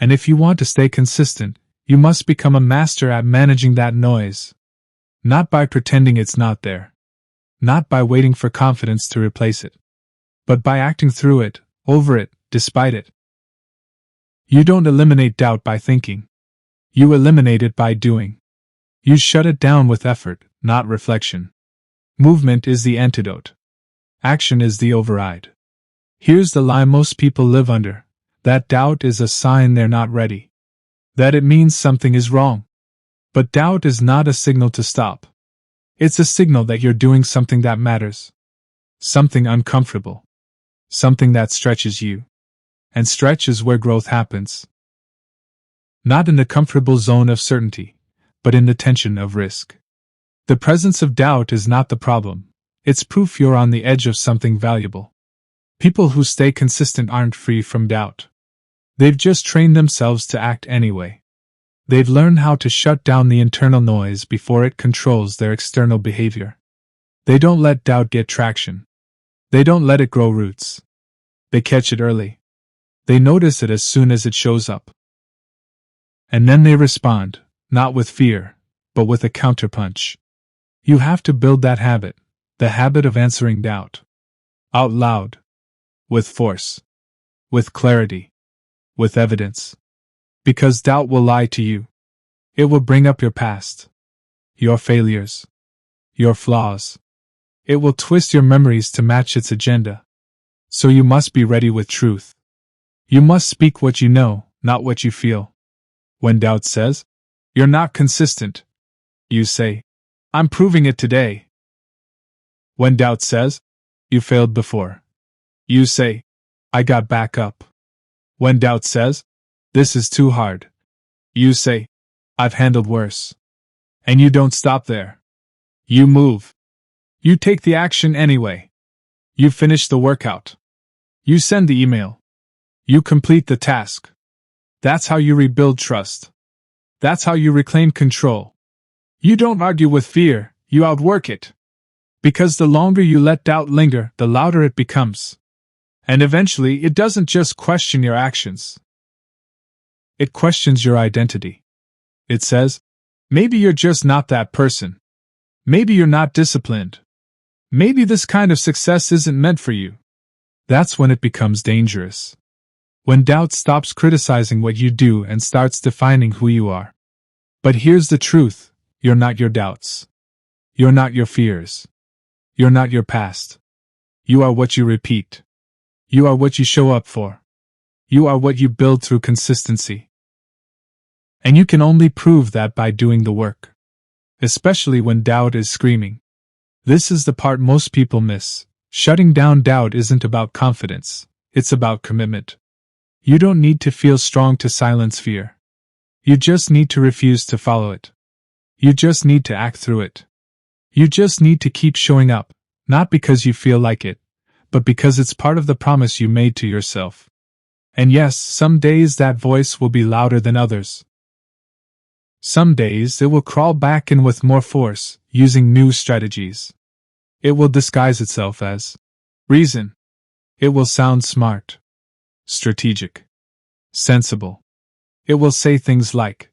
Speaker 1: And if you want to stay consistent, you must become a master at managing that noise. Not by pretending it's not there. Not by waiting for confidence to replace it. But by acting through it, over it, despite it. You don't eliminate doubt by thinking. You eliminate it by doing. You shut it down with effort, not reflection. Movement is the antidote. Action is the override. Here's the lie most people live under: that doubt is a sign they're not ready. That it means something is wrong. But doubt is not a signal to stop. It's a signal that you're doing something that matters. Something uncomfortable. Something that stretches you. And stretch is where growth happens. Not in the comfortable zone of certainty, but in the tension of risk. The presence of doubt is not the problem. It's proof you're on the edge of something valuable. People who stay consistent aren't free from doubt. They've just trained themselves to act anyway. They've learned how to shut down the internal noise before it controls their external behavior. They don't let doubt get traction. They don't let it grow roots. They catch it early. They notice it as soon as it shows up. And then they respond, not with fear, but with a counterpunch. You have to build that habit, the habit of answering doubt. Out loud. With force. With clarity. With evidence. Because doubt will lie to you. It will bring up your past. Your failures. Your flaws. It will twist your memories to match its agenda. So you must be ready with truth. You must speak what you know, not what you feel. When doubt says, "You're not consistent," you say, "I'm proving it today." When doubt says, "You failed before," you say, "I got back up." When doubt says, "This is too hard," you say, "I've handled worse." And you don't stop there. You move. You take the action anyway. You finish the workout. You send the email. You complete the task. That's how you rebuild trust. That's how you reclaim control. You don't argue with fear, you outwork it. Because the longer you let doubt linger, the louder it becomes. And eventually, it doesn't just question your actions. It questions your identity. It says, maybe you're just not that person. Maybe you're not disciplined. Maybe this kind of success isn't meant for you. That's when it becomes dangerous. When doubt stops criticizing what you do and starts defining who you are. But here's the truth, you're not your doubts. You're not your fears. You're not your past. You are what you repeat. You are what you show up for. You are what you build through consistency. And you can only prove that by doing the work. Especially when doubt is screaming. This is the part most people miss. Shutting down doubt isn't about confidence. it's about commitment. You don't need to feel strong to silence fear. You just need to refuse to follow it. You just need to act through it. You just need to keep showing up, not because you feel like it, but because it's part of the promise you made to yourself. And yes, some days that voice will be louder than others. Some days it will crawl back in with more force, using new strategies. It will disguise itself as reason. It will sound smart, strategic, sensible. It will say things like,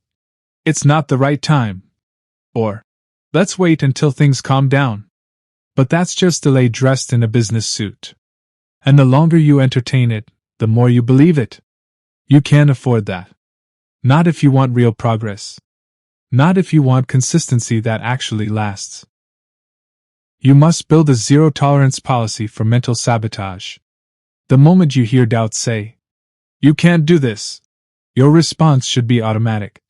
Speaker 1: "It's not the right time," or "Let's wait until things calm down." But that's just delay dressed in a business suit. And the longer you entertain it, the more you believe it. You can't afford that. Not if you want real progress. Not if you want consistency that actually lasts. You must build a zero-tolerance policy for mental sabotage. The moment you hear doubt say, "You can't do this," your response should be automatic.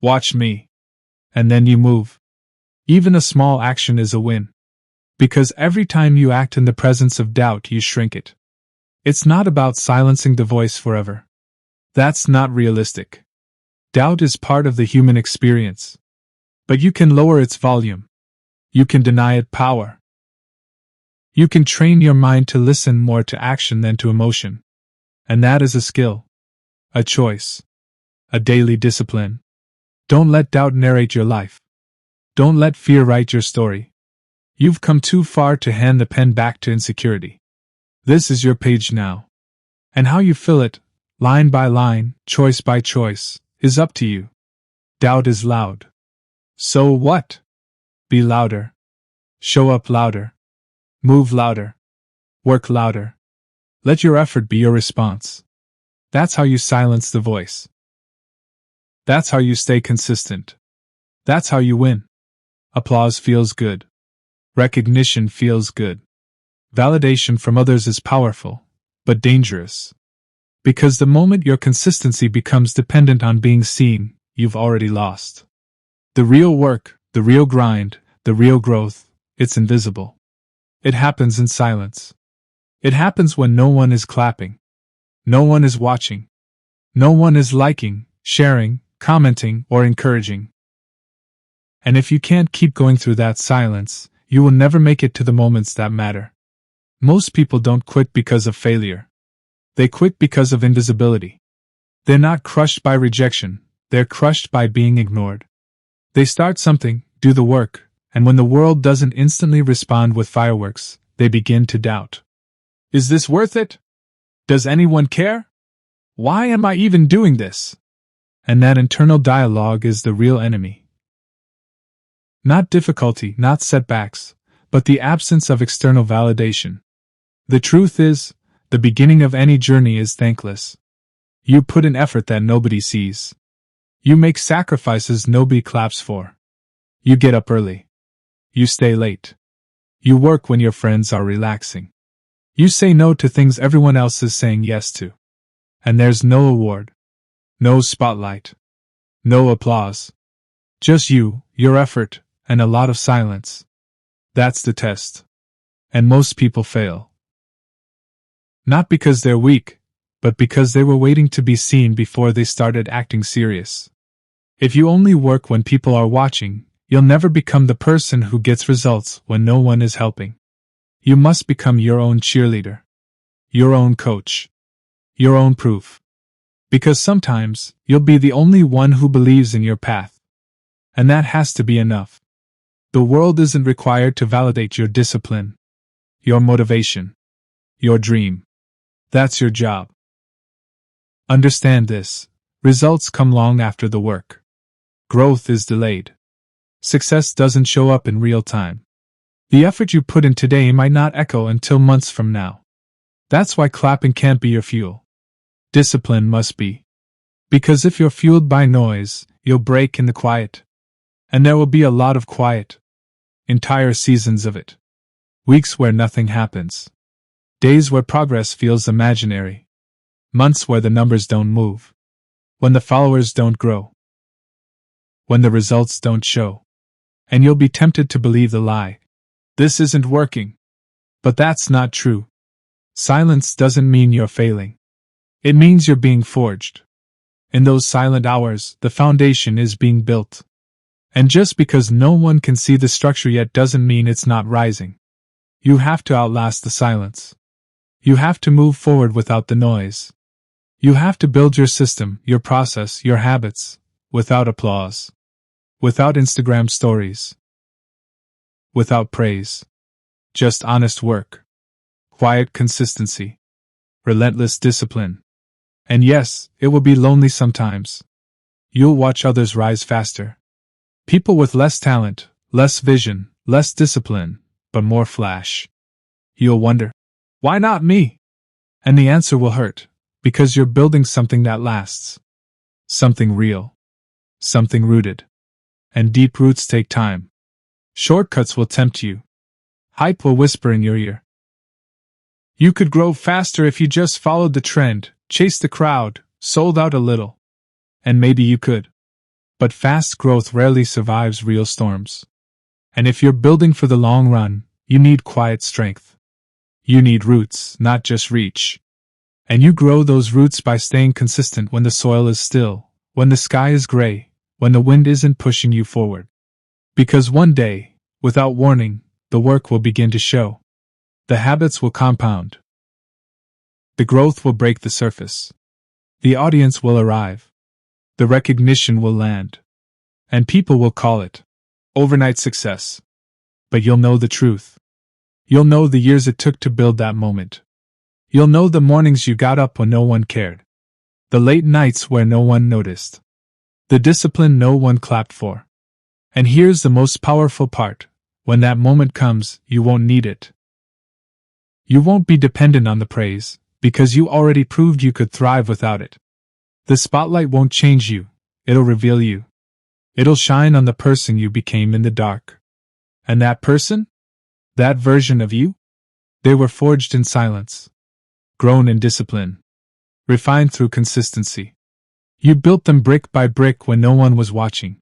Speaker 1: "Watch me." And then you move. Even a small action is a win. Because every time you act in the presence of doubt, you shrink it. It's not about silencing the voice forever. That's not realistic. Doubt is part of the human experience. But you can lower its volume. You can deny it power. You can train your mind to listen more to action than to emotion. And that is a skill. A choice. A daily discipline. Don't let doubt narrate your life. Don't let fear write your story. You've come too far to hand the pen back to insecurity. This is your page now. And how you fill it, line by line, choice by choice, is up to you. Doubt is loud. So what? Be louder. Show up louder. Move louder. Work louder. Let your effort be your response. That's how you silence the voice. That's how you stay consistent. That's how you win. Applause feels good. Recognition feels good. Validation from others is powerful, but dangerous. Because the moment your consistency becomes dependent on being seen, you've already lost. The real work, the real grind, the real growth, it's invisible. It happens in silence. It happens when no one is clapping. No one is watching. No one is liking, sharing, commenting, or encouraging. And if you can't keep going through that silence, you will never make it to the moments that matter. Most people don't quit because of failure. They quit because of invisibility. They're not crushed by rejection, they're crushed by being ignored. They start something, do the work, and when the world doesn't instantly respond with fireworks, they begin to doubt. Is this worth it? Does anyone care? Why am I even doing this? And that internal dialogue is the real enemy. Not difficulty, not setbacks, but the absence of external validation. The truth is, the beginning of any journey is thankless. You put in effort that nobody sees. You make sacrifices nobody claps for. You get up early. You stay late. You work when your friends are relaxing. You say no to things everyone else is saying yes to. And there's no award. No spotlight. No applause. Just you, your effort, and a lot of silence. That's the test. And most people fail. Not because they're weak, but because they were waiting to be seen before they started acting serious. If you only work when people are watching, you'll never become the person who gets results when no one is helping. You must become your own cheerleader. Your own coach. Your own proof. Because sometimes, you'll be the only one who believes in your path. And that has to be enough. The world isn't required to validate your discipline, your motivation, your dream. That's your job. Understand this. Results come long after the work. Growth is delayed. Success doesn't show up in real time. The effort you put in today might not echo until months from now. That's why clapping can't be your fuel. Discipline must be. Because if you're fueled by noise, you'll break in the quiet. And there will be a lot of quiet. Entire seasons of it. Weeks where nothing happens. Days where progress feels imaginary. Months where the numbers don't move. When the followers don't grow. When the results don't show. And you'll be tempted to believe the lie. This isn't working. But that's not true. Silence doesn't mean you're failing. It means you're being forged. In those silent hours, the foundation is being built. And just because no one can see the structure yet doesn't mean it's not rising. You have to outlast the silence. You have to move forward without the noise. You have to build your system, your process, your habits, without applause. Without Instagram stories. Without praise. Just honest work. Quiet consistency. Relentless discipline. And yes, it will be lonely sometimes. You'll watch others rise faster. People with less talent, less vision, less discipline, but more flash. You'll wonder, why not me? And the answer will hurt, because you're building something that lasts. Something real. Something rooted. And deep roots take time. Shortcuts will tempt you. Hype will whisper in your ear. You could grow faster if you just followed the trend, chased the crowd, sold out a little. And maybe you could. But fast growth rarely survives real storms. And if you're building for the long run, you need quiet strength. You need roots, not just reach. And you grow those roots by staying consistent when the soil is still, when the sky is gray, when the wind isn't pushing you forward. Because one day, without warning, the work will begin to show. The habits will compound. The growth will break the surface. The audience will arrive. The recognition will land. And people will call it overnight success. But you'll know the truth. You'll know the years it took to build that moment. You'll know the mornings you got up when no one cared. The late nights where no one noticed. The discipline no one clapped for. And here's the most powerful part. When that moment comes, you won't need it. You won't be dependent on the praise, because you already proved you could thrive without it. The spotlight won't change you, it'll reveal you. It'll shine on the person you became in the dark. And that person? That version of you? They were forged in silence. Grown in discipline. Refined through consistency. You built them brick by brick when no one was watching.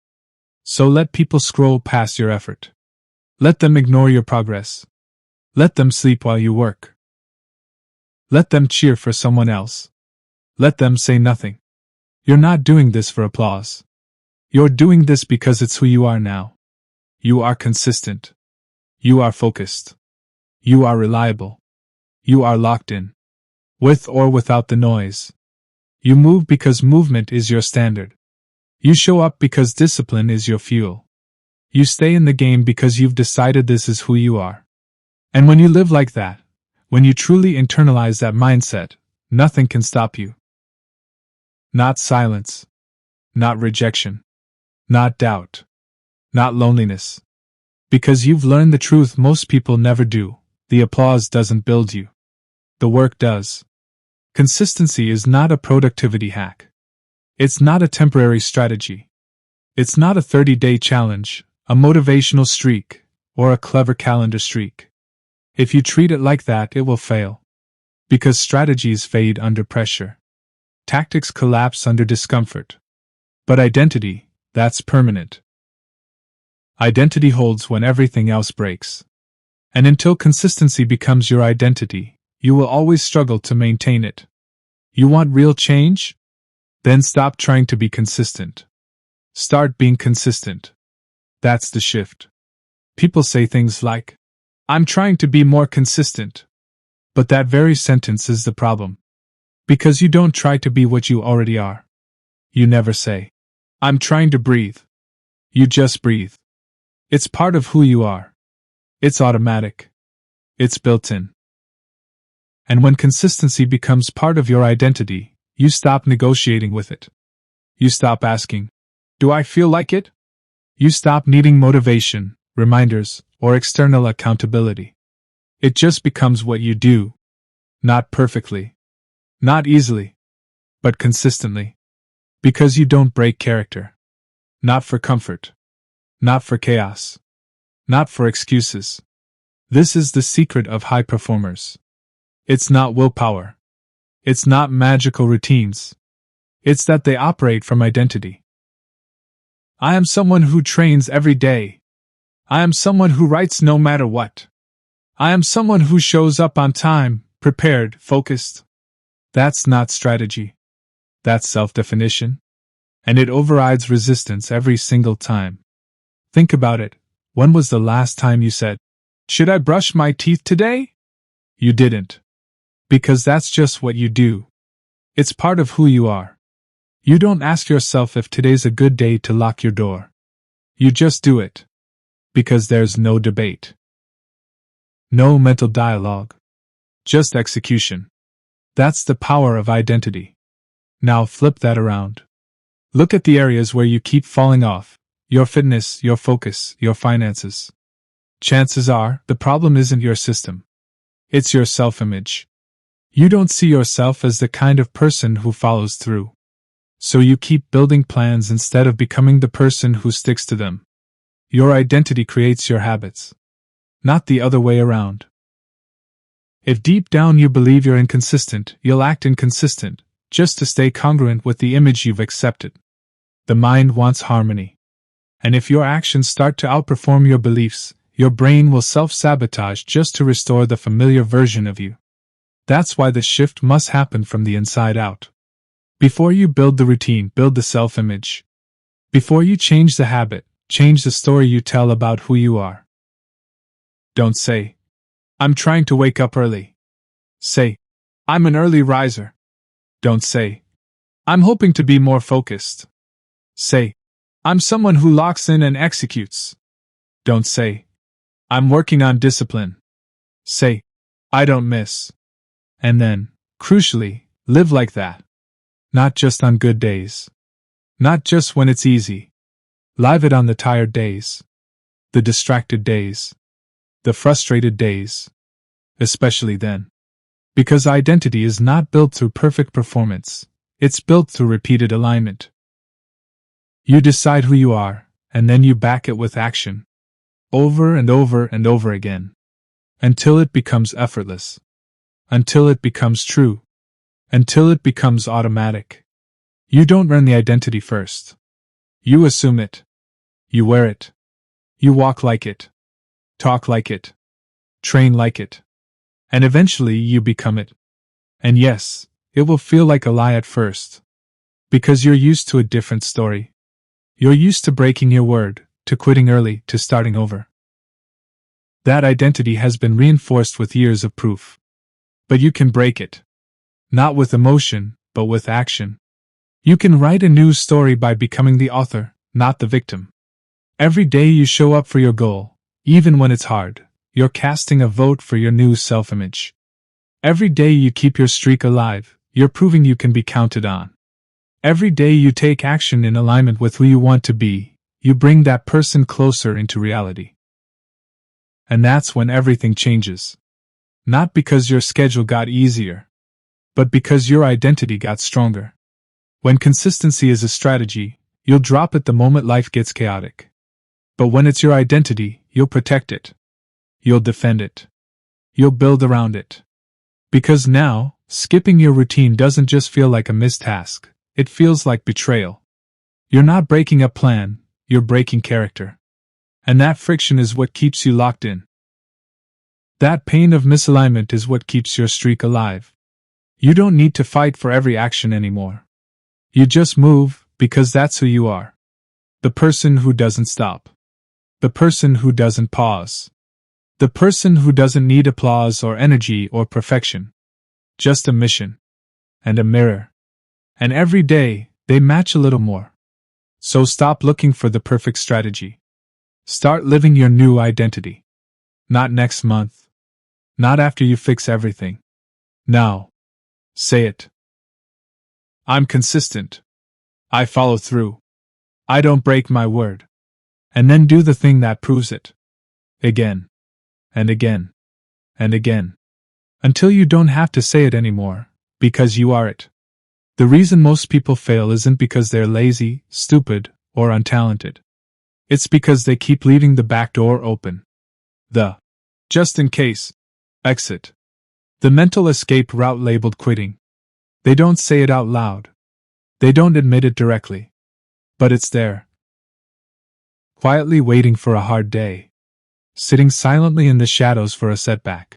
Speaker 1: So let people scroll past your effort. Let them ignore your progress. Let them sleep while you work. Let them cheer for someone else. Let them say nothing. You're not doing this for applause. You're doing this because it's who you are now. You are consistent. You are focused. You are reliable. You are locked in. With or without the noise. You move because movement is your standard. You show up because discipline is your fuel. You stay in the game because you've decided this is who you are. And when you live like that, when you truly internalize that mindset, nothing can stop you. Not silence. Not rejection. Not doubt. Not loneliness. Because you've learned the truth most people never do. The applause doesn't build you. The work does. Consistency is not a productivity hack. It's not a temporary strategy. It's not a 30-day challenge, a motivational streak, or a clever calendar streak. If you treat it like that, it will fail. Because strategies fade under pressure. Tactics collapse under discomfort. But identity, that's permanent. Identity holds when everything else breaks. And until consistency becomes your identity, you will always struggle to maintain it. You want real change? Then stop trying to be consistent. Start being consistent. That's the shift. People say things like, I'm trying to be more consistent. But that very sentence is the problem. Because you don't try to be what you already are. You never say, I'm trying to breathe. You just breathe. It's part of who you are. It's automatic. It's built in. And when consistency becomes part of your identity, you stop negotiating with it. You stop asking, do I feel like it? You stop needing motivation, reminders, or external accountability. It just becomes what you do. Not perfectly. Not easily. But consistently. Because you don't break character. Not for comfort. Not for chaos. Not for excuses. This is the secret of high performers. It's not willpower. It's not magical routines. It's that they operate from identity. I am someone who trains every day. I am someone who writes no matter what. I am someone who shows up on time, prepared, focused. That's not strategy. That's self-definition. And it overrides resistance every single time. Think about it. When was the last time you said, "Should I brush my teeth today?" You didn't. Because that's just what you do. It's part of who you are. You don't ask yourself if today's a good day to lock your door. You just do it. Because there's no debate. No mental dialogue. Just execution. That's the power of identity. Now flip that around. Look at the areas where you keep falling off. Your fitness, your focus, your finances. Chances are, the problem isn't your system. It's your self-image. You don't see yourself as the kind of person who follows through. So you keep building plans instead of becoming the person who sticks to them. Your identity creates your habits. Not the other way around. If deep down you believe you're inconsistent, you'll act inconsistent, just to stay congruent with the image you've accepted. The mind wants harmony. And if your actions start to outperform your beliefs, your brain will self-sabotage just to restore the familiar version of you. That's why the shift must happen from the inside out. Before you build the routine, build the self-image. Before you change the habit, change the story you tell about who you are. Don't say, "I'm trying to wake up early." Say, "I'm an early riser." Don't say, "I'm hoping to be more focused." Say, "I'm someone who locks in and executes." Don't say, "I'm working on discipline." Say, "I don't miss." And then, crucially, live like that. Not just on good days. Not just when it's easy. Live it on the tired days. The distracted days. The frustrated days. Especially then. Because identity is not built through perfect performance, it's built through repeated alignment. You decide who you are, and then you back it with action. Over and over and over again. Until it becomes effortless. Until it becomes true. Until it becomes automatic. You don't earn the identity first. You assume it. You wear it. You walk like it. Talk like it. Train like it. And eventually you become it. And yes, it will feel like a lie at first. Because you're used to a different story. You're used to breaking your word, to quitting early, to starting over. That identity has been reinforced with years of proof. But you can break it. Not with emotion, but with action. You can write a new story by becoming the author, not the victim. Every day you show up for your goal, even when it's hard, you're casting a vote for your new self-image. Every day you keep your streak alive, you're proving you can be counted on. Every day you take action in alignment with who you want to be, you bring that person closer into reality. And that's when everything changes. Not because your schedule got easier, but because your identity got stronger. When consistency is a strategy, you'll drop it the moment life gets chaotic. But when it's your identity, you'll protect it. You'll defend it. You'll build around it. Because now, skipping your routine doesn't just feel like a missed task, it feels like betrayal. You're not breaking a plan, you're breaking character. And that friction is what keeps you locked in. That pain of misalignment is what keeps your streak alive. You don't need to fight for every action anymore. You just move, because that's who you are. The person who doesn't stop. The person who doesn't pause. The person who doesn't need applause or energy or perfection. Just a mission. And a mirror. And every day, they match a little more. So stop looking for the perfect strategy. Start living your new identity. Not next month. Not after you fix everything. Now. Say it. I'm consistent. I follow through. I don't break my word. And then do the thing that proves it. Again. And again. And again. Until you don't have to say it anymore, because you are it. The reason most people fail isn't because they're lazy, stupid, or untalented. It's because they keep leaving the back door open. The just in case exit. The mental escape route labeled quitting. They don't say it out loud. They don't admit it directly. But it's there. Quietly waiting for a hard day. Sitting silently in the shadows for a setback.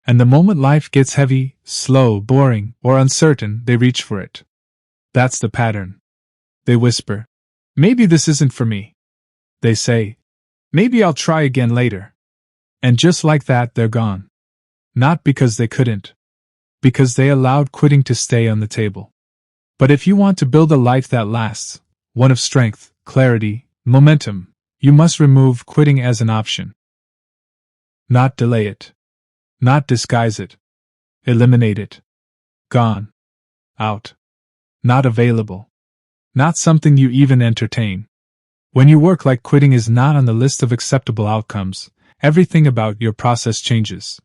Speaker 1: And the moment life gets heavy, slow, boring, or uncertain, they reach for it. That's the pattern. They whisper, "Maybe this isn't for me." They say, "Maybe I'll try again later." And just like that, they're gone. Not because they couldn't. Because they allowed quitting to stay on the table. But if you want to build a life that lasts, one of strength, clarity, momentum, you must remove quitting as an option. Not delay it. Not disguise it. Eliminate it. Gone. Out. Not available. Not something you even entertain. When you work like quitting is not on the list of acceptable outcomes, everything about your process changes.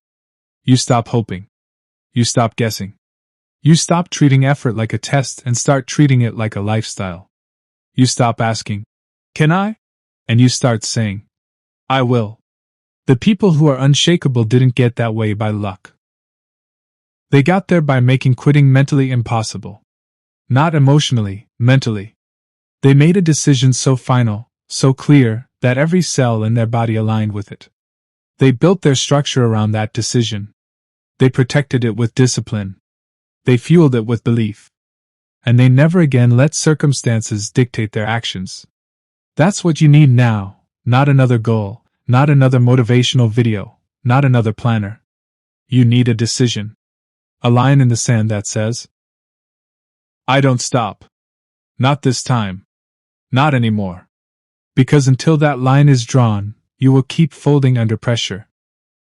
Speaker 1: You stop hoping. You stop guessing. You stop treating effort like a test and start treating it like a lifestyle. You stop asking, "Can I?" And you start saying, "I will." The people who are unshakable didn't get that way by luck. They got there by making quitting mentally impossible. Not emotionally, mentally. They made a decision so final, so clear, that every cell in their body aligned with it. They built their structure around that decision. They protected it with discipline. They fueled it with belief. And they never again let circumstances dictate their actions. That's what you need now, not another goal, not another motivational video, not another planner. You need a decision. A line in the sand that says, "I don't stop. Not this time. Not anymore." Because until that line is drawn, you will keep folding under pressure.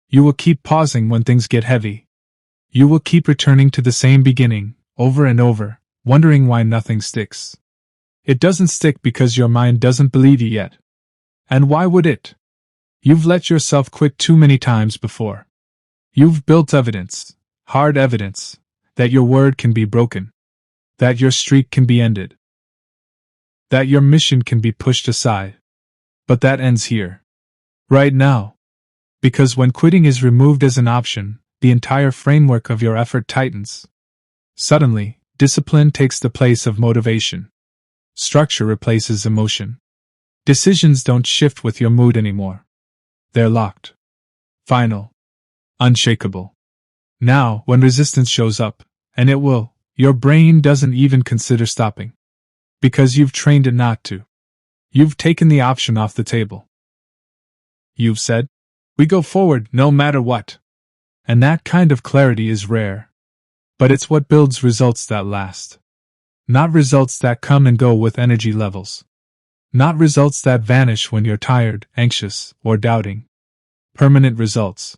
Speaker 1: You will keep pausing when things get heavy. You will keep returning to the same beginning, over and over, wondering why nothing sticks. It doesn't stick because your mind doesn't believe you yet. And why would it? You've let yourself quit too many times before. You've built evidence, hard evidence, that your word can be broken. That your streak can be ended. That your mission can be pushed aside. But that ends here. Right now. Because when quitting is removed as an option, the entire framework of your effort tightens. Suddenly, discipline takes the place of motivation. Structure replaces emotion. Decisions don't shift with your mood anymore. They're locked. Final. Unshakable. Now, when resistance shows up, and it will, your brain doesn't even consider stopping. Because you've trained it not to. You've taken the option off the table. You've said, "We go forward no matter what." And that kind of clarity is rare. But it's what builds results that last. Not results that come and go with energy levels. Not results that vanish when you're tired, anxious, or doubting. Permanent results.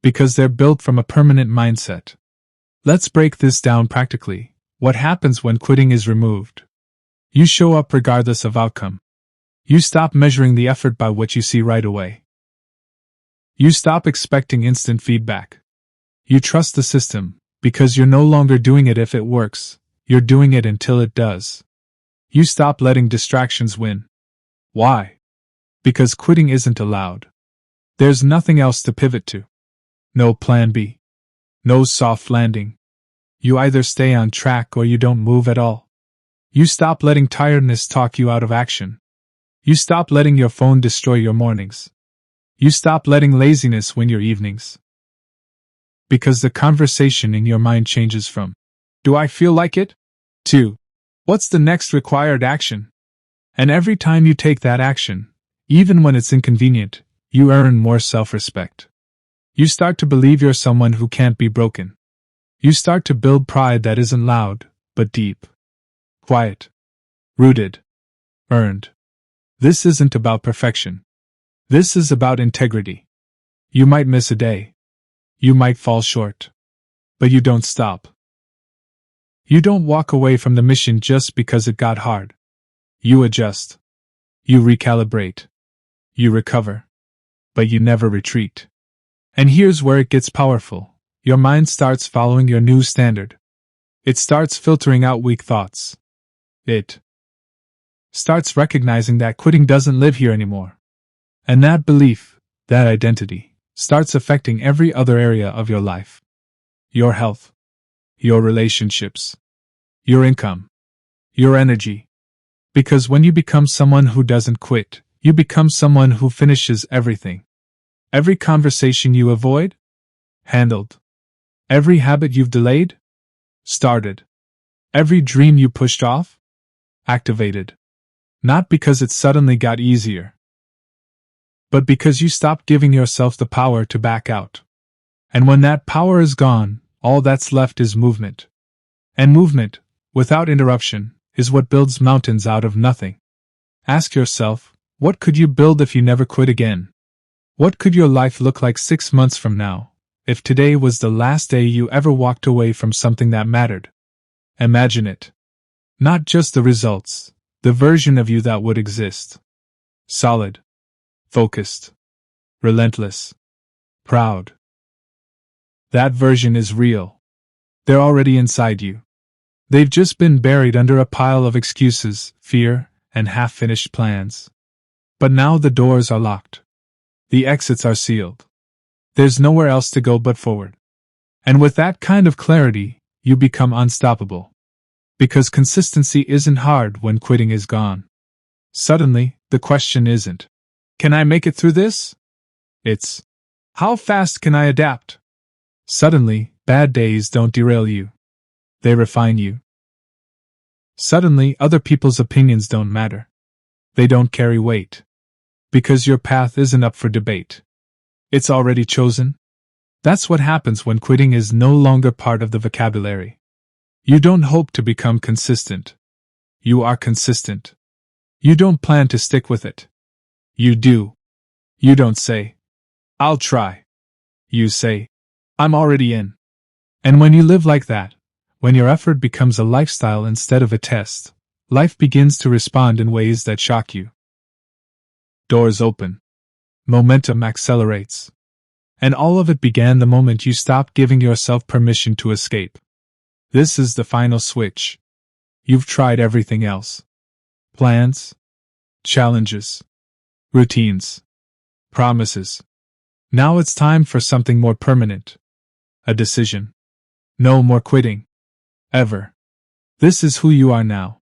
Speaker 1: Because they're built from a permanent mindset. Let's break this down practically. What happens when quitting is removed? You show up regardless of outcome. You stop measuring the effort by what you see right away. You stop expecting instant feedback. You trust the system, because you're no longer doing it if it works, you're doing it until it does. You stop letting distractions win. Why? Because quitting isn't allowed. There's nothing else to pivot to. No plan B. No soft landing. You either stay on track or you don't move at all. You stop letting tiredness talk you out of action. You stop letting your phone destroy your mornings. You stop letting laziness win your evenings. Because the conversation in your mind changes from, "Do I feel like it?" to, "What's the next required action?" And every time you take that action, even when it's inconvenient, you earn more self-respect. You start to believe you're someone who can't be broken. You start to build pride that isn't loud, but deep. Quiet. Rooted. Earned. This isn't about perfection. This is about integrity. You might miss a day. You might fall short. But you don't stop. You don't walk away from the mission just because it got hard. You adjust. You recalibrate. You recover. But you never retreat. And here's where it gets powerful. Your mind starts following your new standard. It starts filtering out weak thoughts. It starts recognizing that quitting doesn't live here anymore. And that belief, that identity, starts affecting every other area of your life. Your health. Your relationships. Your income. Your energy. Because when you become someone who doesn't quit, you become someone who finishes everything. Every conversation you avoid? Handled. Every habit you've delayed? Started. Every dream you pushed off? Activated. Not because it suddenly got easier, but because you stopped giving yourself the power to back out. And when that power is gone, all that's left is movement. And movement, without interruption, is what builds mountains out of nothing. Ask yourself, what could you build if you never quit again? What could your life look like 6 months from now, if today was the last day you ever walked away from something that mattered? Imagine it. Not just the results, the version of you that would exist. Solid. Focused. Relentless. Proud. That version is real. They're already inside you. They've just been buried under a pile of excuses, fear, and half-finished plans. But now the doors are locked. The exits are sealed. There's nowhere else to go but forward. And with that kind of clarity, you become unstoppable. Because consistency isn't hard when quitting is gone. Suddenly, the question isn't, can I make it through this? It's, how fast can I adapt? Suddenly, bad days don't derail you. They refine you. Suddenly, other people's opinions don't matter. They don't carry weight. Because your path isn't up for debate. It's already chosen. That's what happens when quitting is no longer part of the vocabulary. You don't hope to become consistent. You are consistent. You don't plan to stick with it. You do. You don't say, I'll try. You say, I'm already in. And when you live like that, when your effort becomes a lifestyle instead of a test, life begins to respond in ways that shock you. Doors open. Momentum accelerates. And all of it began the moment you stopped giving yourself permission to escape. This is the final switch. You've tried everything else. Plans, challenges, routines, promises. Now it's time for something more permanent. A decision. No more quitting. Ever. This is who you are now.